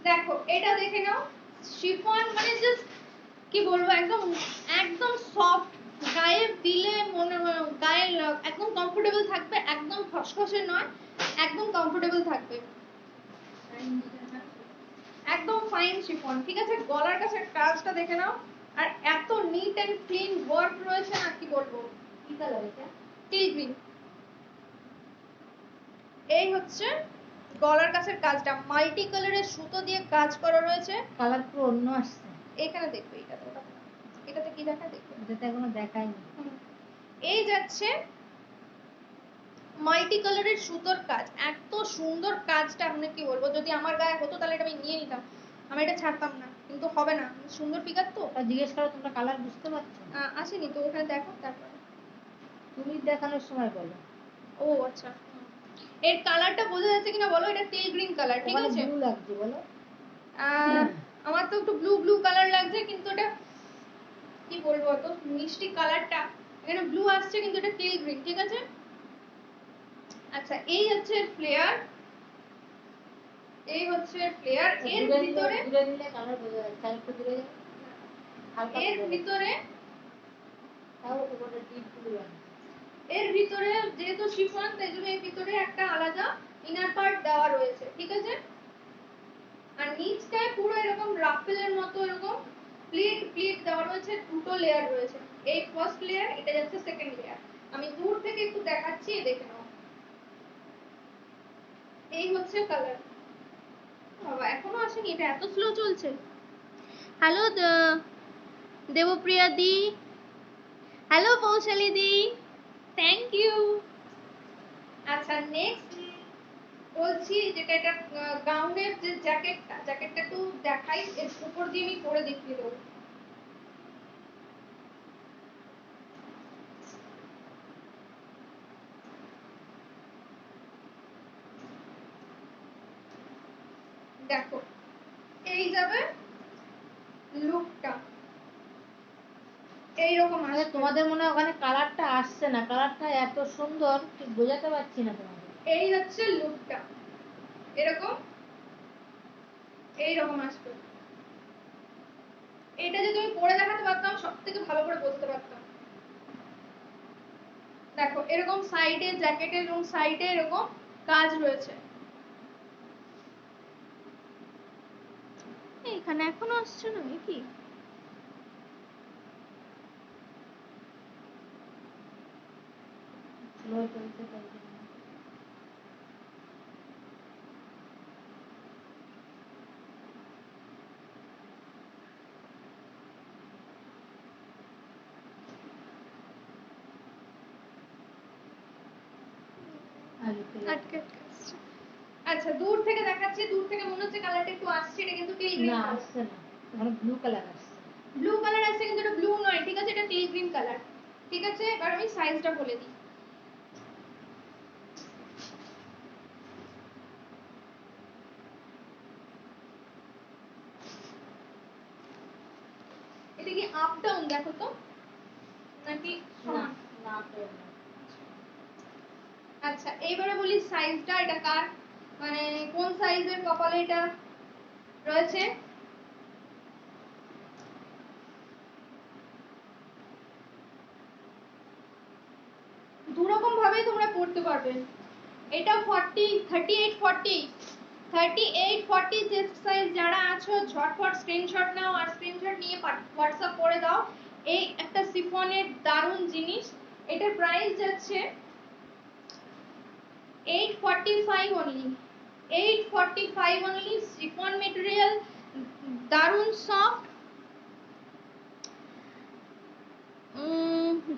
দেখো এটা দেখে নাও, শিফন মানে জাস্ট কি বলবো, একদম একদম সফট, গায়ে দিলে মনে গায়ে একদম কমফোর্টেবল থাকবে, একদম খসখসে নয়, একদম কমফোর্টেবল থাকবে, একদম ফাইন শিফন। ঠিক আছে, গলার কাছে কাজটা দেখে নাও, আর এত নিট এন্ড ক্লিন ওয়ার্ক রয়েছে না, কি বলবো। কি কালার এটা? Till green. এই হচ্ছে গলার কাছের কাজটা, মাল্টি কালারের সুতো দিয়ে কাজ করা রয়েছে। কালার পুরো অন্য আসছে। এখানে দেখবে, এটাতে কি দেখা দেখবে, এটাতে এখনো দেখায়নি। এই যাচ্ছে মাল্টি কালারের সুতোর কাজ, এত সুন্দর কাজটা, আমি কি বলবো, যদি আমার গায়ে হতো তাহলে এটা আমি নিয়ে নিতাম, আমি এটা ছাড়তাম না, কিন্তু হবে না, সুন্দর পিকার তো। জিজ্ঞেস করো তোমরা কালার বুঝতে পারছো? আসেনি তো, ওখানে দেখো তারপরে তুমি দেখানোর সময় বলো। ও আচ্ছা, এর কালারটা বোঝা যাচ্ছে কিনা বলো, এটা টিল গ্রিন কালার, ঠিক আছে। ব্লু লাগছে বলো। আমার তো একটু ব্লু কালার লাগছে, কিন্তু এটা কি বলবো, এত মিষ্টি কালারটা, এখানে ব্লু আসছে কিন্তু এটা টিল গ্রিন, ঠিক আছে। আচ্ছা, এই হচ্ছে ফ্লেয়ার, এর ভিতরে, কালার বোঝা যাচ্ছে, আর একটু দূরে এর ভিতরে যেহেতু শিফন, তাই জন্য এর ভিতরে একটা আলাদা ইনার পার্ট দেওয়া রয়েছে, ঠিক আছে। আর নিচটায় পুরো এরকম রাফেলের মতো এরকম প্লিট প্লিট দেওয়া রয়েছে, দুটো লেয়ার রয়েছে, এই ফার্স্ট লেয়ার, এটা যাচ্ছে সেকেন্ড লেয়ার। আমি দূর থেকে একটু দেখাচ্ছি, দেখে নাও। এই হচ্ছে কালার। বাবা এখনো আসেনি, এটা এত স্লো চলছে। হ্যালো দেবপ্রিয়া দি, হ্যালো পৌশালী দি, থ্যাংক ইউ। আচ্ছা নেক্সট বলছি, যেটা এটা গাউনের যে জ্যাকেটটা একটু দেখাই, এর উপর দিয়ে আমি পরে দেখিয়ে দেবো। দেখো এই যাবে লুকটা, এইরকম আরে আসবে। তোমাদের মনে হয় ওখানে কালারটা আসছে না, কালারটা এত সুন্দর ঠিক বোঝাতে পারছি না তোমাদের। এই হচ্ছে লুকটা, এরকম এইরকম আসবে। এটা যদি আমি পরে দেখাতে পারতাম সব থেকে ভালো করে বুঝতে পারতাম। দেখো এরকম সাইডে, জ্যাকেটের এবং সাইডে এরকম কাজ রয়েছে। এখানে এখনো আসছে না কি? স্লো চলছে তাই জন্য। আটকে আটকে আসছে। আচ্ছা দূর থেকে দেখাচ্ছি, দূর থেকে মনে হচ্ছে কালারটা একটু আসছে, এটা কিন্তু টিল গ্রিন না কালার। আসছে না, ওখানে ব্লু কালার আসছে। ব্লু কালার আসছে কিন্তু এটা ব্লু নয়, ঠিক আছে, এটা টিল গ্রিন কালার। ঠিক আছে, এবার আমি সাইজটা বলে দিই। এটা কি আপ ডাউন দেখো তো, নাকি না সমান? না তো না। আচ্ছা এইবারে বলি সাইজটা, এটা কার মানে কোন সাইজের কপালে এটা রয়েছে। দুরকম ভাবেই তোমরা করতে পারবে। এটা 40 38 40 38 40 চেস্ট সাইজ যারা আছো ঝটপট স্ক্রিনশট নাও, আর স্ক্রিনশট নিয়ে হোয়াটসঅ্যাপ করে দাও। এই একটা সিফনের দারুণ জিনিস, এটার প্রাইস যাচ্ছে 845 অনলি, 845 অনলি। শিফন মেটেরিয়াল, দারুণ সফট,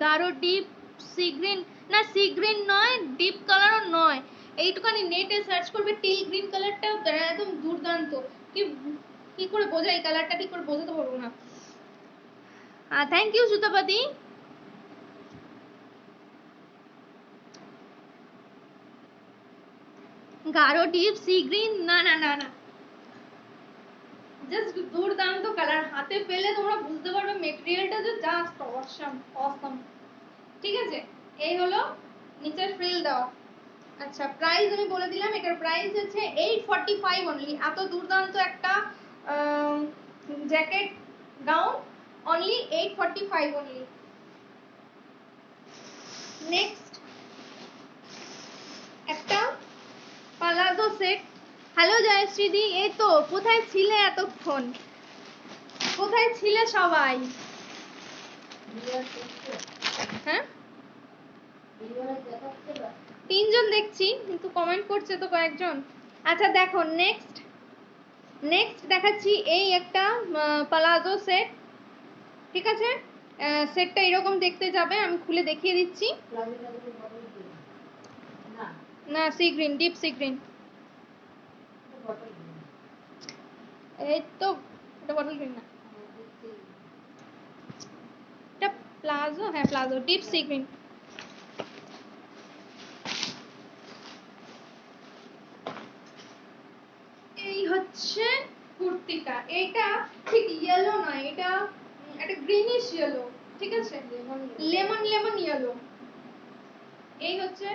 গাঢ় ডিপ সি গ্রিন, না সি গ্রিন নয়, ডিপ কালারও নয়, এইটুখানি নেটে সার্চ করবে টিল গ্রিন কালারটা, একদম দুর্দান্ত। কি কি করে বোঝাই, এই কালারটা ঠিক করে বোঝাতে পারবো না। থ্যাংক ইউ সুতাপাতি। গাঢ় ডিপ সি গ্রিন, না না না না, জাস্ট দুর্দান্ত কালার, হাতে পেলে তোমরা বুঝতে পারবে মেটেরিয়ালটা যে জাস্ট অসাম অসাম। ঠিক আছে, এই হলো নিচের ফ্রিল দেওয়া। আচ্ছা প্রাইস আমি বলে দিলাম, এটার প্রাইস হচ্ছে 845 অনলি। এত দুর্দান্ত একটা jacket gown only 845 only. Next একটা পালাজো সেট। হ্যালো জয়শ্রী দি, এই তো কোথায় ছিলে এতক্ষণ, কোথায় ছিলে সবাই? হ্যাঁ তিনজন দেখছি, কিন্তু কমেন্ট করছে তো কয়েকজন। আচ্ছা দেখো নেক্সট নেক্সট দেখাচ্ছি এই একটা পালাজো সেট। ঠিক আছে, সেটটা এরকম দেখতে যাবে, আমি খুলে দেখিয়ে দিচ্ছি। না sea green, deep sea green. এই তো এটা বটল গ্রিন না, এটা প্লাজো, হ্যাঁ প্লাজো, ডিপ সি গ্রিন। এই হচ্ছে কুর্তিটা, এটা ঠিক ইয়েলো নয়, এটা একটা গ্রিনিশ ইয়েলো, ঠিক আছে, লেমন লেমন ইয়েলো। এই হচ্ছে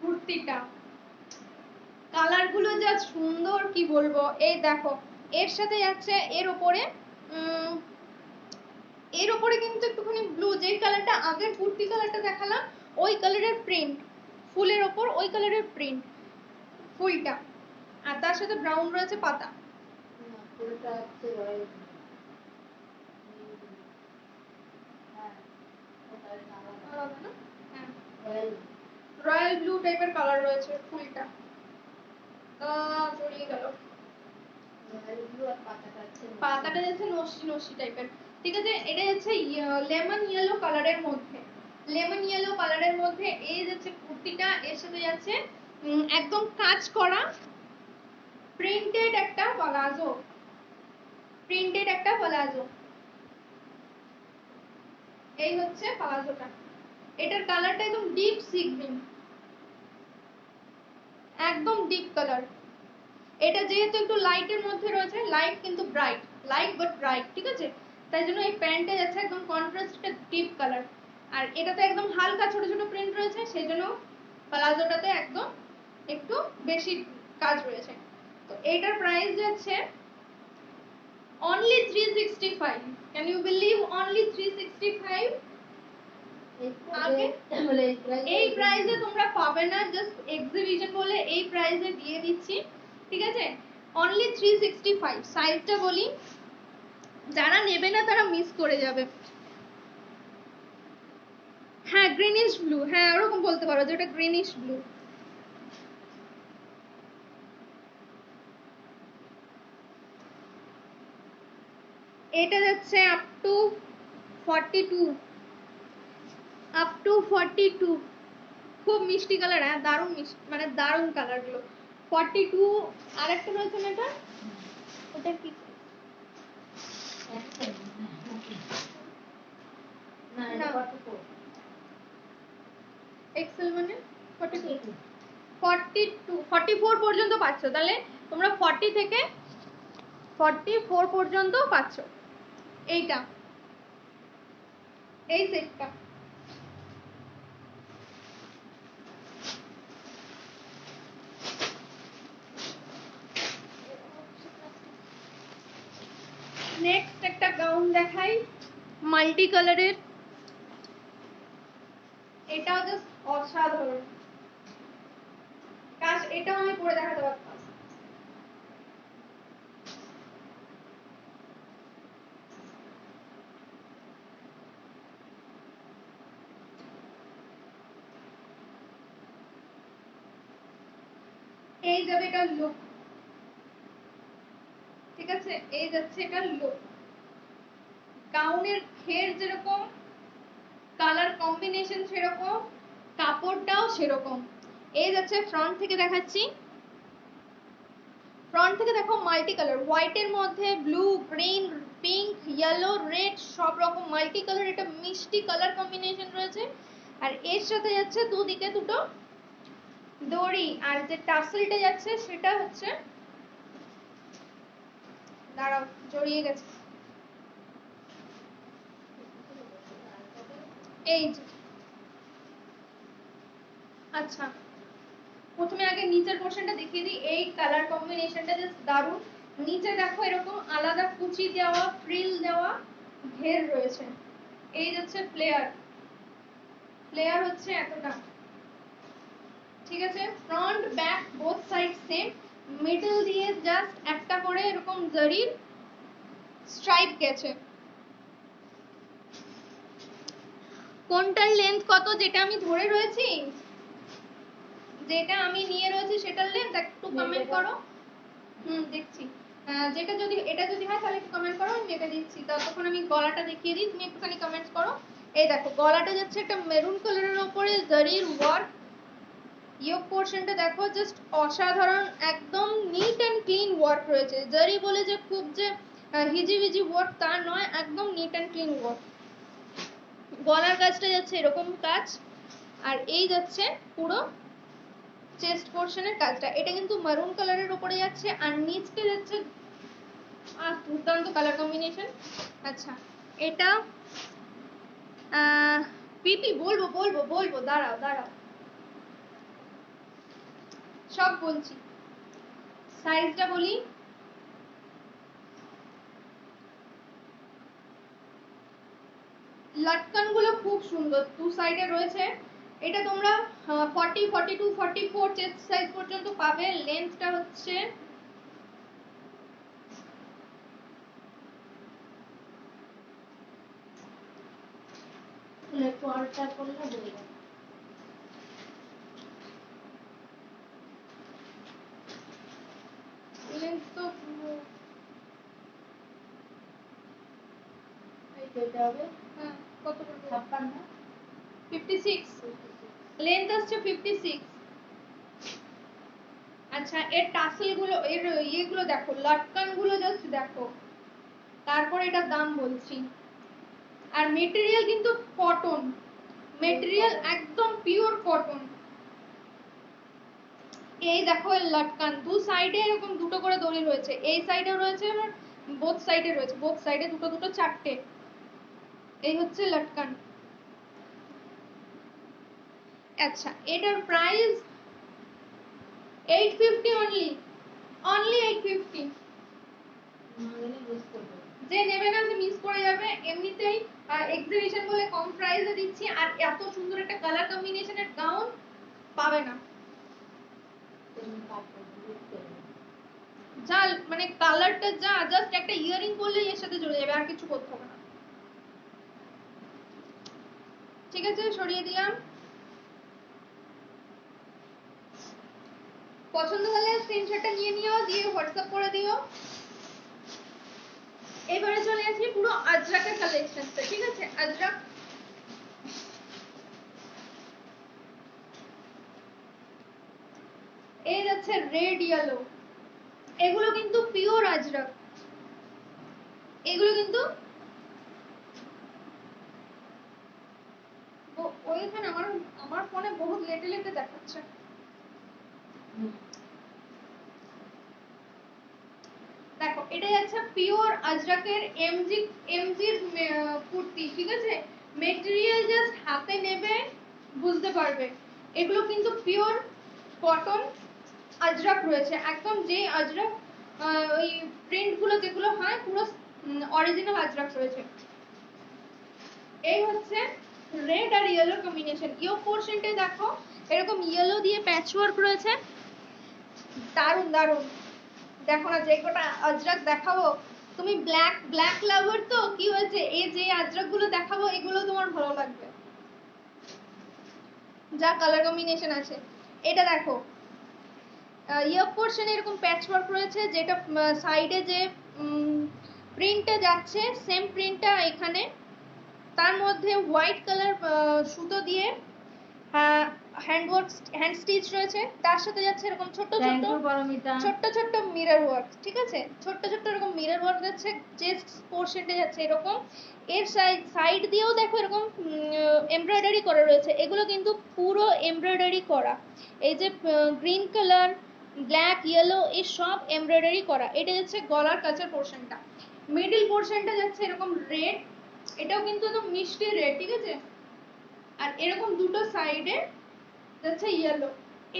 কুর্তিটা, কালার গুলো যা সুন্দর কি বলবো। এই দেখো এর সাথে যাচ্ছে এর উপরে এর উপরে কিন্তু একটুখানি ব্লু, যেই কালারটা আগের কুর্তি কালারটা দেখালাম ওই কালারের প্রিন্ট, ফুলের ওপর ওই কালারের প্রিন্ট ফুলটা, আর তার সাথে ব্রাউন রয়েছে পাতা। আলাদা না? হ্যাঁ, রয়্যাল রয়্যাল ব্লু টাইপের কালার রয়েছে ফুলটা। জড়িয়ে গেল। ব্লু আর পাতাটা আছে পাতাটা যাচ্ছে নস্যি নস্যি টাইপের। ঠিক আছে, এটা যাচ্ছে লেমন ইয়েলো কালারের মধ্যে। লেমন ইয়েলো কালারের মধ্যে এই যাচ্ছে কুর্তিটা, এর সাথে যাচ্ছে একদম কাজ করা প্রিন্টেড একটা প্লাজো। প্রিন্টেড একটা প্লাজো। এই হচ্ছে প্লাজোটা। এটার কালারটা একদম ডিপ সি গ্রিন, একদম ডিপ কালার। এটা যেহেতু একটু লাইটের মধ্যে রয়েছে, লাইট কিন্তু ব্রাইট, লাইট বাট ব্রাইট, ঠিক আছে, তাই জন্য এই প্যান্টটা যাচ্ছে একদম কন্ট্রাস্টটা ডিপ কালার। আর এটাতে একদম হালকা ছোট ছোট প্রিন্ট রয়েছে, সেই জন্য প্লাজোটাতে একদম একটু বেশি কাজ রয়েছে। তো এইটার প্রাইস যাচ্ছে only 365। Can you believe, only 365। আগে এই প্রাইসে তোমরা পাবে না, জাস্ট এক্সিবিশন বলে এই প্রাইসে দিয়ে দিচ্ছি, ঠিক আছে, অনলি 365। সাইজটা বলি, যারা নেবে না তারা মিস করে যাবে। হ্যাঁ গ্রিনিশ ব্লু, হ্যাঁ ওরকম বলতে পারো যে ওটা গ্রিনিশ ব্লু। এটা যাচ্ছে আপ টু 42, আপ টু 42। খুব মিষ্টি কালার, হ্যাঁ দারুণ মিষ্টি, মানে দারুণ কালার গুলো। 42। আর একটা রয়েছে না, এটা ওটা কি না এক্সেল মানে 42, 42, 44 পর্যন্ত পাচ্ছ। তাহলে তোমরা 40 থেকে 44 পর্যন্ত পাচ্ছ এইটা, এই সেটটা। নেক্সট একটা গাউন দেখাই মাল্টি কালারের। এটাও জাস্ট অসাধারণ কাজ, এটাও আমি পরে দেখাতে পারতাম। এই যাবে এটার লুক, ঠিক আছে, এই যাচ্ছে এটার লুক। গাউনের ঘের যেরকম, কালার কম্বিনেশন সেরকম, কাপড়টাও সেরকম। এই যাচ্ছে ফ্রন্ট থেকে দেখাচ্ছি। ফ্রন্ট থেকে দেখো মাল্টি কালার, হোয়াইটের মধ্যে blue, green, pink, yellow, red, সব রকম মাল্টি কালার। এটা মিষ্টি কালার কম্বিনেশন রয়েছে। আর এর সাথে যাচ্ছে দুদিকে দুটো দড়ি, আর যে টাসেলটা যাচ্ছে সেটা হচ্ছে, দাঁড়াও জড়িয়ে গেছে, এই যে। আচ্ছা, প্রথমে আগে নিচের পোর্শনটা দেখিয়ে দিই। এই কালার কম্বিনেশনটা জাস্ট দারুণ। নিচে দেখো এরকম আলাদা কুচি দেওয়া, ফ্রিল দেওয়া ঘের রয়েছে। এই যাচ্ছে ফ্লেয়ার, ফ্লেয়ার হচ্ছে এতটা, ঠিক আছে। Front back both side same, middle দিয়ে জাস্ট একটা করে এরকম জরির স্ট্রাইপ গেছে। কোনটার লেন্থ কত, যেটা আমি ধরে রয়েছি, যেটা আমি নিয়ে রয়েছি সেটার লেন্থ একটু কমেন্ট করো। দেখছি। যেটা যদি, এটা যদি হয় তাহলে একটু কমেন্ট করো, আমি মেপে দিচ্ছি। ততক্ষণ আমি গলাটা দেখিয়ে দিই, তুমি একটুখানি কমেন্টস করো। এই দেখো গলাটা যাচ্ছে একটা মেরুন কালারের উপরে জরির ওয়ার্ক। ইয়োক পোর্শনটা দেখো জাস্ট অসাধারণ, একদম নিট অ্যান্ড ক্লিন ওয়ার্ক রয়েছে। জরি বলে যে খুব যে হিজিবিজি ওয়ার্ক তা নয়, একদম নিট অ্যান্ড ক্লিন ওয়ার্ক। গলার কাজটা যাচ্ছে এরকম কাজ, আর এই যাচ্ছে পুরো চেস্ট পোর্শনের কাজটা। এটা কিন্তু মারুন কালারের উপরে যাচ্ছে, আর নিচতে যাচ্ছে দুর্দান্ত কালার কম্বিনেশন। আচ্ছা, এটা পিপি বলবো বলবো বলবো, দাঁড়াও দাঁড়াও, সব বলছি। সাইজটা বলি, লটকন গুলো খুব সুন্দর, দু সাইডে রয়েছে। এটা তোমরা 40, 42, 44 চেস্ট সাইজ পর্যন্ত পাবে। লেন্থটা হচ্ছে, একটু আলটা করলে হয়ে যাবে। লেন্থ তো এটা হবে হ্যাঁ কত করে 56 56 লেন্থ আসছে 56। আচ্ছা এর টাসেল গুলো এর ইয়েগুলো দেখো, লটকান গুলো জাস্ট দেখো, তারপর এটার দাম বলছি। আর মেটেরিয়াল কিন্তু কটন, মেটেরিয়াল একদম পিওর কটন। এই দেখো এর লটকান, দু সাইডে এরকম দুটো করে দড়ি রয়েছে, এই সাইডেও রয়েছে আর বোথ সাইডে রয়েছে, বোথ সাইডে দুটো দুটো চারটে। এই হচ্ছে লটকান। আচ্ছা এটার প্রাইস 850 অনলি, অনলি 850। যে নেবে না সে মিস করে যাবে। এমনিতেই এক্সিবিশন বলে কম প্রাইসে দিচ্ছি, আর এত সুন্দর একটা কালার কম্বিনেশনের গাউন পাবে না। যা মানে কালারটা যা, জাস্ট একটা ইয়ারিং পরলেই এর সাথে চলে যাবে, আর কিছু করতে হবে না। ঠিক আছে সরিয়ে দিলাম। পছন্দ হলে স্ক্রিনশটটা নিয়ে নিও, দিয়ে হোয়াটসঅ্যাপ করে দিও। এবারে চলে আসি পুরো আজরাকের কালেকশনসে, ঠিক আছে? আজরাক এই যাচ্ছে রেড ইয়েলো, এগুলো কিন্তু পিওর আজরাক, এগুলো কিন্তু ওইখানে আমার আমার ফোনে বহুত লেটে লেটে দেখাচ্ছে। দেখো এটা যাচ্ছে পিওর আজরাকের এমজির কুর্তি, ঠিক আছে? মেটেরিয়াল জাস্ট হাতে নেবে বুঝতে পারবে, এগুলো কিন্তু পিওর কটন আজরাক রয়েছে, একদম যে আজরাক ওই প্রিন্ট গুলো যেগুলো হয় পুরো অরিজিনাল আজরাক রয়েছে। এই হচ্ছে রেড আর ইয়েলো কম্বিনেশন। ইয়োক পোরশনটা দেখো এরকম ইয়েলো দিয়ে প্যাচওয়ার্ক রয়েছে, দারুন দারুন। দেখো না যে কটা আজরাক দেখাবো, তুমি ব্ল্যাক ব্ল্যাক লাভার তো কি হয়েছে, এই যে আজরাক গুলো দেখাবো এগুলো তোমার ভালো লাগবে, যা কালার কম্বিনেশন আছে। এটা দেখো ইয়োক পোরশনে এরকম প্যাচওয়ার্ক রয়েছে, যেটা সাইডে যে প্রিন্টটা যাচ্ছে সেম প্রিন্টটা এখানে, তার মধ্যে হোয়াইট কালার সুতো দিয়ে হ্যান্ড স্টিচ রয়েছে, তার সাথে যাচ্ছে এরকম ছোট ছোট ছোট্ট ছোট্ট মিরর ওয়ার্ক, ঠিক আছে? ছোট্ট ছোট্ট এরকম মিরর ওয়ার্ক যাচ্ছে, চেস্ট পোরশনটা যাচ্ছে এরকম, এর সাইড দিয়েও দেখো এরকম এমব্রয়ডারি করা রয়েছে, এগুলো কিন্তু পুরো এমব্রয়ডারি করা। এই যে গ্রিন কালার, ব্ল্যাক, ইয়েলো, এই সব এমব্রয়ডারি করা। এটা যাচ্ছে গলার কাছের পোরশনটা, মিডল পোরশনটা যাচ্ছে এরকম রেড, এটাও কিন্তু একদম মিষ্টি রেড, ঠিক আছে? আর এরকম দুটো সাইডে যাচ্ছে ইয়েলো,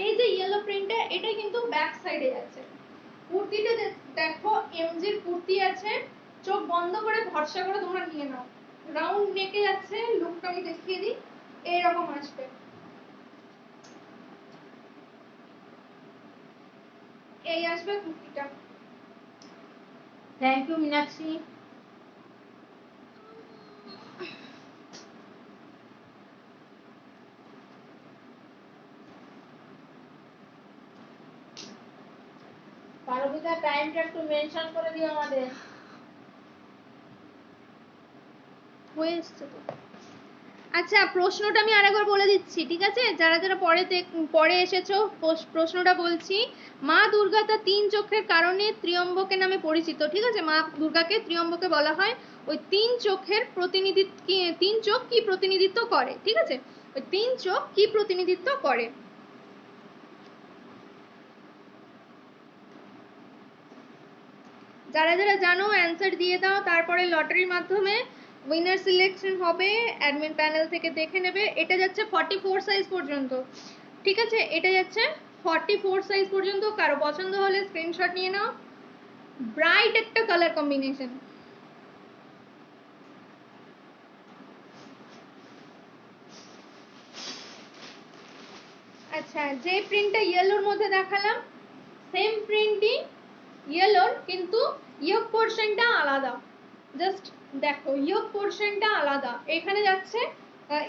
এই যে ইয়েলো প্রিন্টটা এটা কিন্তু ব্যাক সাইডে যাচ্ছে। কুর্তিটা দেখো এমজির কুর্তি আছে, চোখ বন্ধ করে ভরসা করে তোমরা নিয়ে নাও। রাউন্ড নেকে যাচ্ছে, লুকটা আমি দেখিয়ে দিই, এইরকম আসবে। এই আসবে কুর্তিটা। Thank you Meenakshi. পারবিতা টাইমটা একটু মেনশন করে দিও আমাদের। হয়ে এসছে তো। আচ্ছা প্রশ্নটা আমি আরেকবার বলে দিচ্ছি, ঠিক আছে? যারা যারা পরে এসেছো প্রশ্নটা বলছি। মা দুর্গা তার 3 চোখের কারণে ত্রিয়ম্বকে নামে পরিচিত, ঠিক আছে? মা দুর্গাকে ত্রিয়ম্বকে বলা হয়। ওই 3 চোখের প্রতিনিধিত্ব, 3 চোখ কি প্রতিনিধিত্ব করে, ঠিক আছে? ওই 3 চোখ কি প্রতিনিধিত্ব করে? যারা যারা জানো অ্যান্সার দিয়ে দাও, তারপরে লটারির মাধ্যমে উইনার সিলেকশন হবে, অ্যাডমিন প্যানেল থেকে দেখে নেবে। এটা যাচ্ছে 44 সাইজ পর্যন্ত, ঠিক আছে? এটা যাচ্ছে 44 সাইজ পর্যন্ত, কারো পছন্দ হলে স্ক্রিনশট নিয়ে নাও। ব্রাইট একটা কালার কম্বিনেশন। আচ্ছা যে প্রিন্টটা ইয়েলোর মধ্যে দেখালাম সেম প্রিন্টই ইয়েলোর, কিন্তু ইয়োক পোরশনটা আলাদা। জাস্ট দেখো ইয়োক পোরশনটা আলাদা, এখানে যাচ্ছে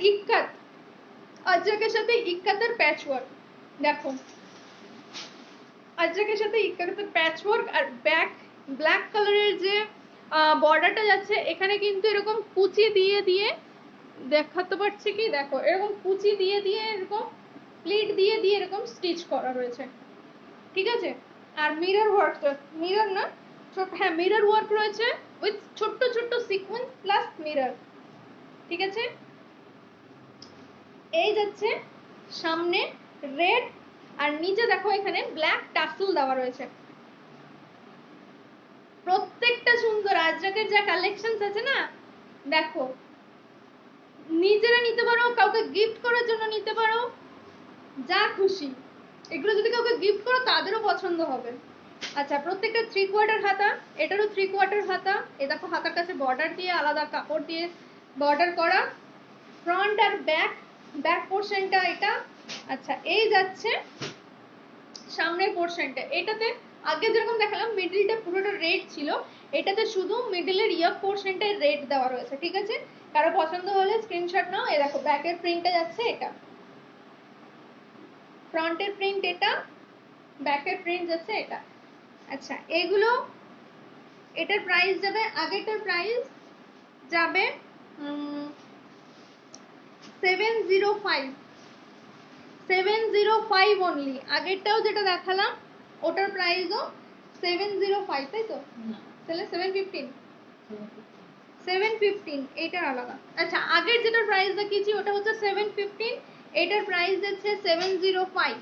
ইক্কাত, আজরাকের সাথে ইক্কাতের প্যাচ ওয়ার্ক। দেখো আজরাকের সাথে ইক্কাতের প্যাচ ওয়ার্ক, আর ব্ল্যাক কালারের যে বর্ডারটা যাচ্ছে এখানে কিন্তু এরকম কুচি দিয়ে দিয়ে, দেখাতে পারছি কি, দেখো এরকম কুচি দিয়ে দিয়ে এরকম প্লিট দিয়ে দিয়ে এরকম স্টিচ করা রয়েছে, ঠিক আছে। আর মিরর ওয়ার্ক, মিরর না, হ্যাঁ মিরর ওয়ার্ক রয়েছে উইথ ছোট্ট ছোট্ট সিকোয়েন্স প্লাস মিরর, ঠিক আছে। এই যাচ্ছে সামনে রেড, আর নিচে দেখো এখানে ব্ল্যাক টাসেল দেওয়া রয়েছে। প্রত্যেকটা সুন্দর। আজরাকের যা কালেকশন আছে না, দেখো নিজেরা নিতে পারো, কাউকে গিফট করার জন্য নিতে পারো, যা খুশি। এগুলো যদি কাউকে গিফট করো তাদেরও পছন্দ হবে। আচ্ছা, প্রত্যেকটা 3/4 হাতা, এটারও 3/4 হাতা। এই দেখো হাতার কাছে বর্ডার দিয়ে আলাদা কাপড় দিয়ে বর্ডার করা, ফ্রন্ট আর ব্যাক পোর্শনটা এটা। আচ্ছা, এই যাচ্ছে সামনের পোর্শনটা। এটাতে আগে যেরকম দেখালাম মিডলটা পুরোটা রেড ছিল, এটাতে শুধু মিডলের ইয়ার পোর্শনটাই রেড দেওয়া রয়েছে, ঠিক আছে। কারো পছন্দ হলে স্ক্রিনশট নাও। এই দেখো ব্যাকের প্রিন্টটা যাচ্ছে এটা, ফ্রন্টের প্রিন্ট এটা, ব্যাকের প্রিন্ট যাচ্ছে এটা। আচ্ছা, এগুলো এটার প্রাইস যাবে, আগেরটার প্রাইস যাবে 705 অনলি। আগেরটাও যেটা দেখালাম ওটার প্রাইসও 705, তাই তো? তাহলে 715 এইটার আলাদা। আচ্ছা, আগের যেটা প্রাইস দেখিয়েছি ওটা হচ্ছে 715, এটার প্রাইস যাচ্ছে 705।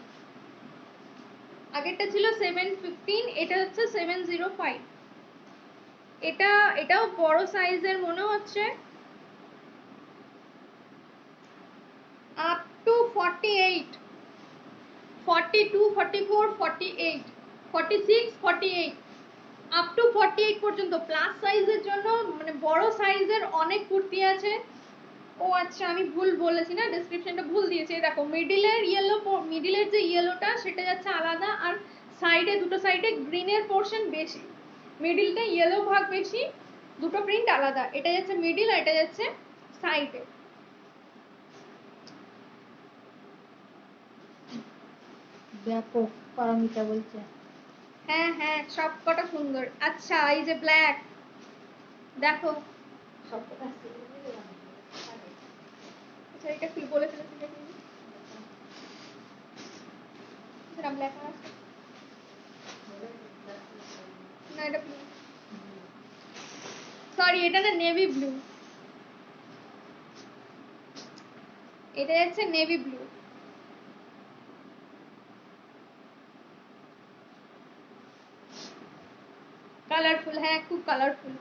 আগেরটা ছিল 715, এটা হচ্ছে 705। এটাও বড় সাইজের মনে হচ্ছে, আপ টু 48, 42, 44, 48, 46, 48, আপ টু 48 পর্যন্ত প্লাস সাইজের জন্য, মানে বড় সাইজের অনেক কুর্তি আছে। ও আচ্ছা, আমি ভুল বলেছি না, ডেসক্রিপশনটা ভুল দিয়েছি। দেখো মিডিলের যে ইয়েলোটা সেটা যাচ্ছে আলাদা, আর সাইডে দুটো সাইডে গ্রিনের পোর্শন বেশি, মিডিলটা ইয়েলো ভাগ বেশি, দুটো প্রিন্ট আলাদা। এটা যাচ্ছে মিডিল আর এটা যাচ্ছে সাইডে। ব্যাপক, পারমিতা বলছে। হ্যাঁ হ্যাঁ, সব কটা সুন্দর। আচ্ছা, এই যে ব্ল্যাক, দেখো সবকটা আচ্ছা এটা কি বলে ফেলেছি দেখি, এটা ব্ল্যাক আছে না, এটা ব্লু, সরি এটা না নেভি ব্লু, এটা যাচ্ছে নেভি ব্লু। কালারফুল, হ্যাঁ খুব কালারফুল।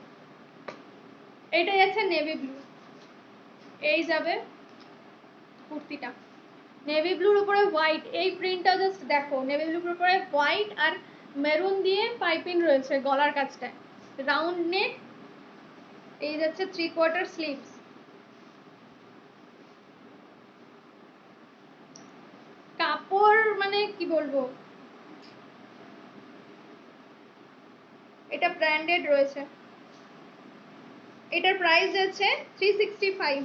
এটা যাচ্ছে নেভি ব্লু। এই যাবে কুর্তিটা নেভি ব্লুর উপরে হোয়াইট, এই প্রিন্টটা জাস্ট দেখো, নেভি ব্লুর উপরে হোয়াইট আর মেরুন দিয়ে পাইপিং রয়েছে গলার কাছটায়, রাউন্ড নেক। এই যাচ্ছে 3/4 স্লিভস। কাপড় মানে কি বলবো, এটা ব্র্যান্ডেড রয়েছে। এটার প্রাইস যাচ্ছে 365,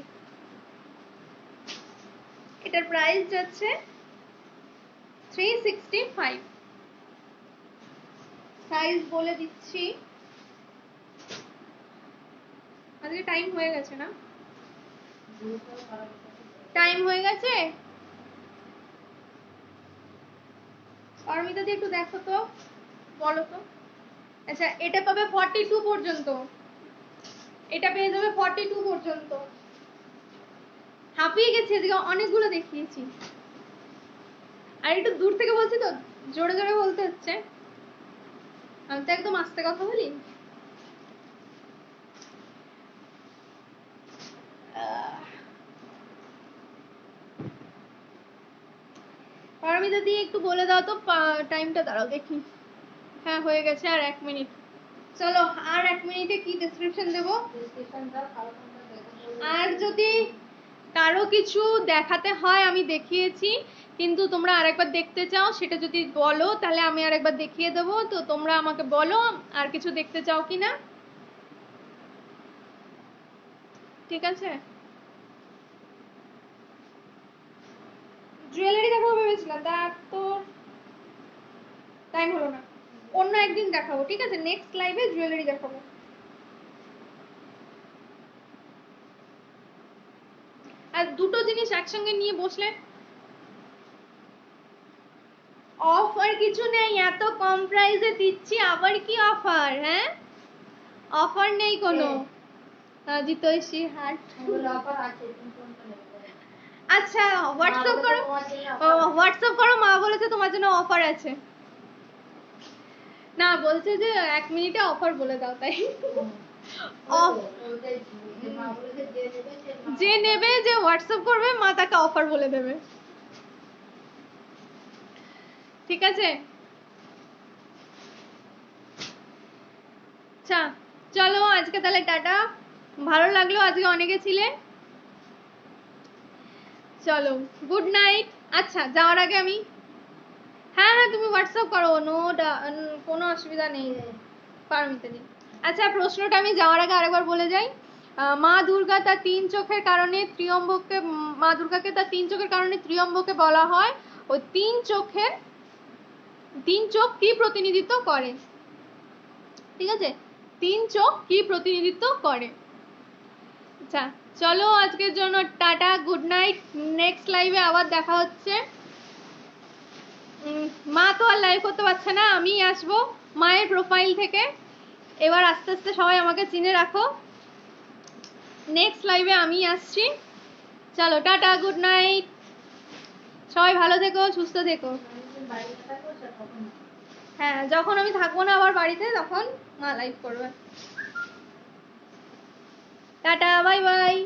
এটার প্রাইস যাচ্ছে 365। সাইজ বলে দিচ্ছি, আজকে টাইম হয়ে গেছে না, টাইম হয়ে গেছে। পারমিতা দি একটু দেখো তো, বলো তো। আচ্ছা, এটা পাবে 42 পর্যন্ত, এটা পেয়ে যাবে 42 পর্যন্ত। হাঁপিয়ে গেছি আজকে, অনেকগুলো দেখিয়েছি, আর একটু দূর থেকে বলছি তো জোরে জোরে বলতে হচ্ছে, আমি তো একদম আস্তে কথা বলি। পারমিতা দি একটু বলে দাও তো টাইমটা, দাঁড়াও দেখি। হ্যাঁ হয়ে গেছে, আর 1 মিনিট। চলো, আর 1 মিনিটে কি ডেসক্রিপশন দেবো। আর যদি কারো কিছু দেখাতে হয় আমি দেখিয়েছি, কিন্তু তোমরা আরেকবার দেখতে চাও সেটা যদি বলো তাহলে আমি আরেকবার দেখিয়ে দেবো। তো তোমরা আমাকে বলো আর কিছু দেখতে চাও কিনা, ঠিক আছে। জুয়েলারি দেখাবো ভেবেছিলাম, তা তোর টাইম হলো না। অন্য একদিন দেখাবো, ঠিক আছে? নেক্সট লাইভে জুয়েলারি দেখাবো। আর দুটো জিনিস একসঙ্গে নিয়ে বসলে অফার কিছু নেই, এত কম প্রাইসে দিচ্ছি, আবার কি অফার? হ্যাঁ, অফার নেই কোনো। জিতৈষী হাট অফার আছে, তুমি কোনটা নেবে? আচ্ছা হোয়াটসঅ্যাপ করো, হোয়াটসঅ্যাপ করো, মা বলেছে তোমার জন্য অফার আছে। না বলছে যে 1 মিনিটে অফার বলে দাও, তাই যে নেবে, যে হোয়াটসঅ্যাপ করবে, মা তাকে অফার বলে দেবে, ঠিক আছে? আচ্ছা চলো আজকে তাহলে টাটা, ভালো লাগলো আজকে অনেকে ছিলে, চলো গুড নাইট। আচ্ছা যাওয়ার আগে আমি, হ্যাঁ হ্যাঁ তুমি হোয়াটসঅ্যাপ করো, কোনো অসুবিধা নেই, পারমিতে নেই। আচ্ছা প্রশ্নটা আমি যাওয়ার আগে আরেকবার বলে যাই। মা দুর্গা তার 3 চোখের কারণে ত্রিয়ম্বককে, মা দুর্গাকে তার 3 চোখের কারণে ত্রিয়ম্বকে বলা হয়। ওই 3 চোখ কি প্রতিনিধিত্ব করে? ঠিক আছে, 3 চোখ কি প্রতিনিধিত্ব করে? আচ্ছা চলো আজকের জন্য টাটা, গুড নাইট। নেক্সট লাইভে আবার দেখা হচ্ছে। মা তো আর লাইভ করতে পারছে না, আমি আসবো মায়ের প্রোফাইল থেকে। এবার আস্তে আস্তে সবাই আমাকে চিনে রাখো, নেক্সট লাইভে আমি আসছি। চলো টাটা, গুড নাইট, সবাই ভালো থেকো, সুস্থ থেকো। হ্যাঁ যখন আমি থাকবো না আবার বাড়িতে, তখন মা লাইভ করবে। Tata, bye bye.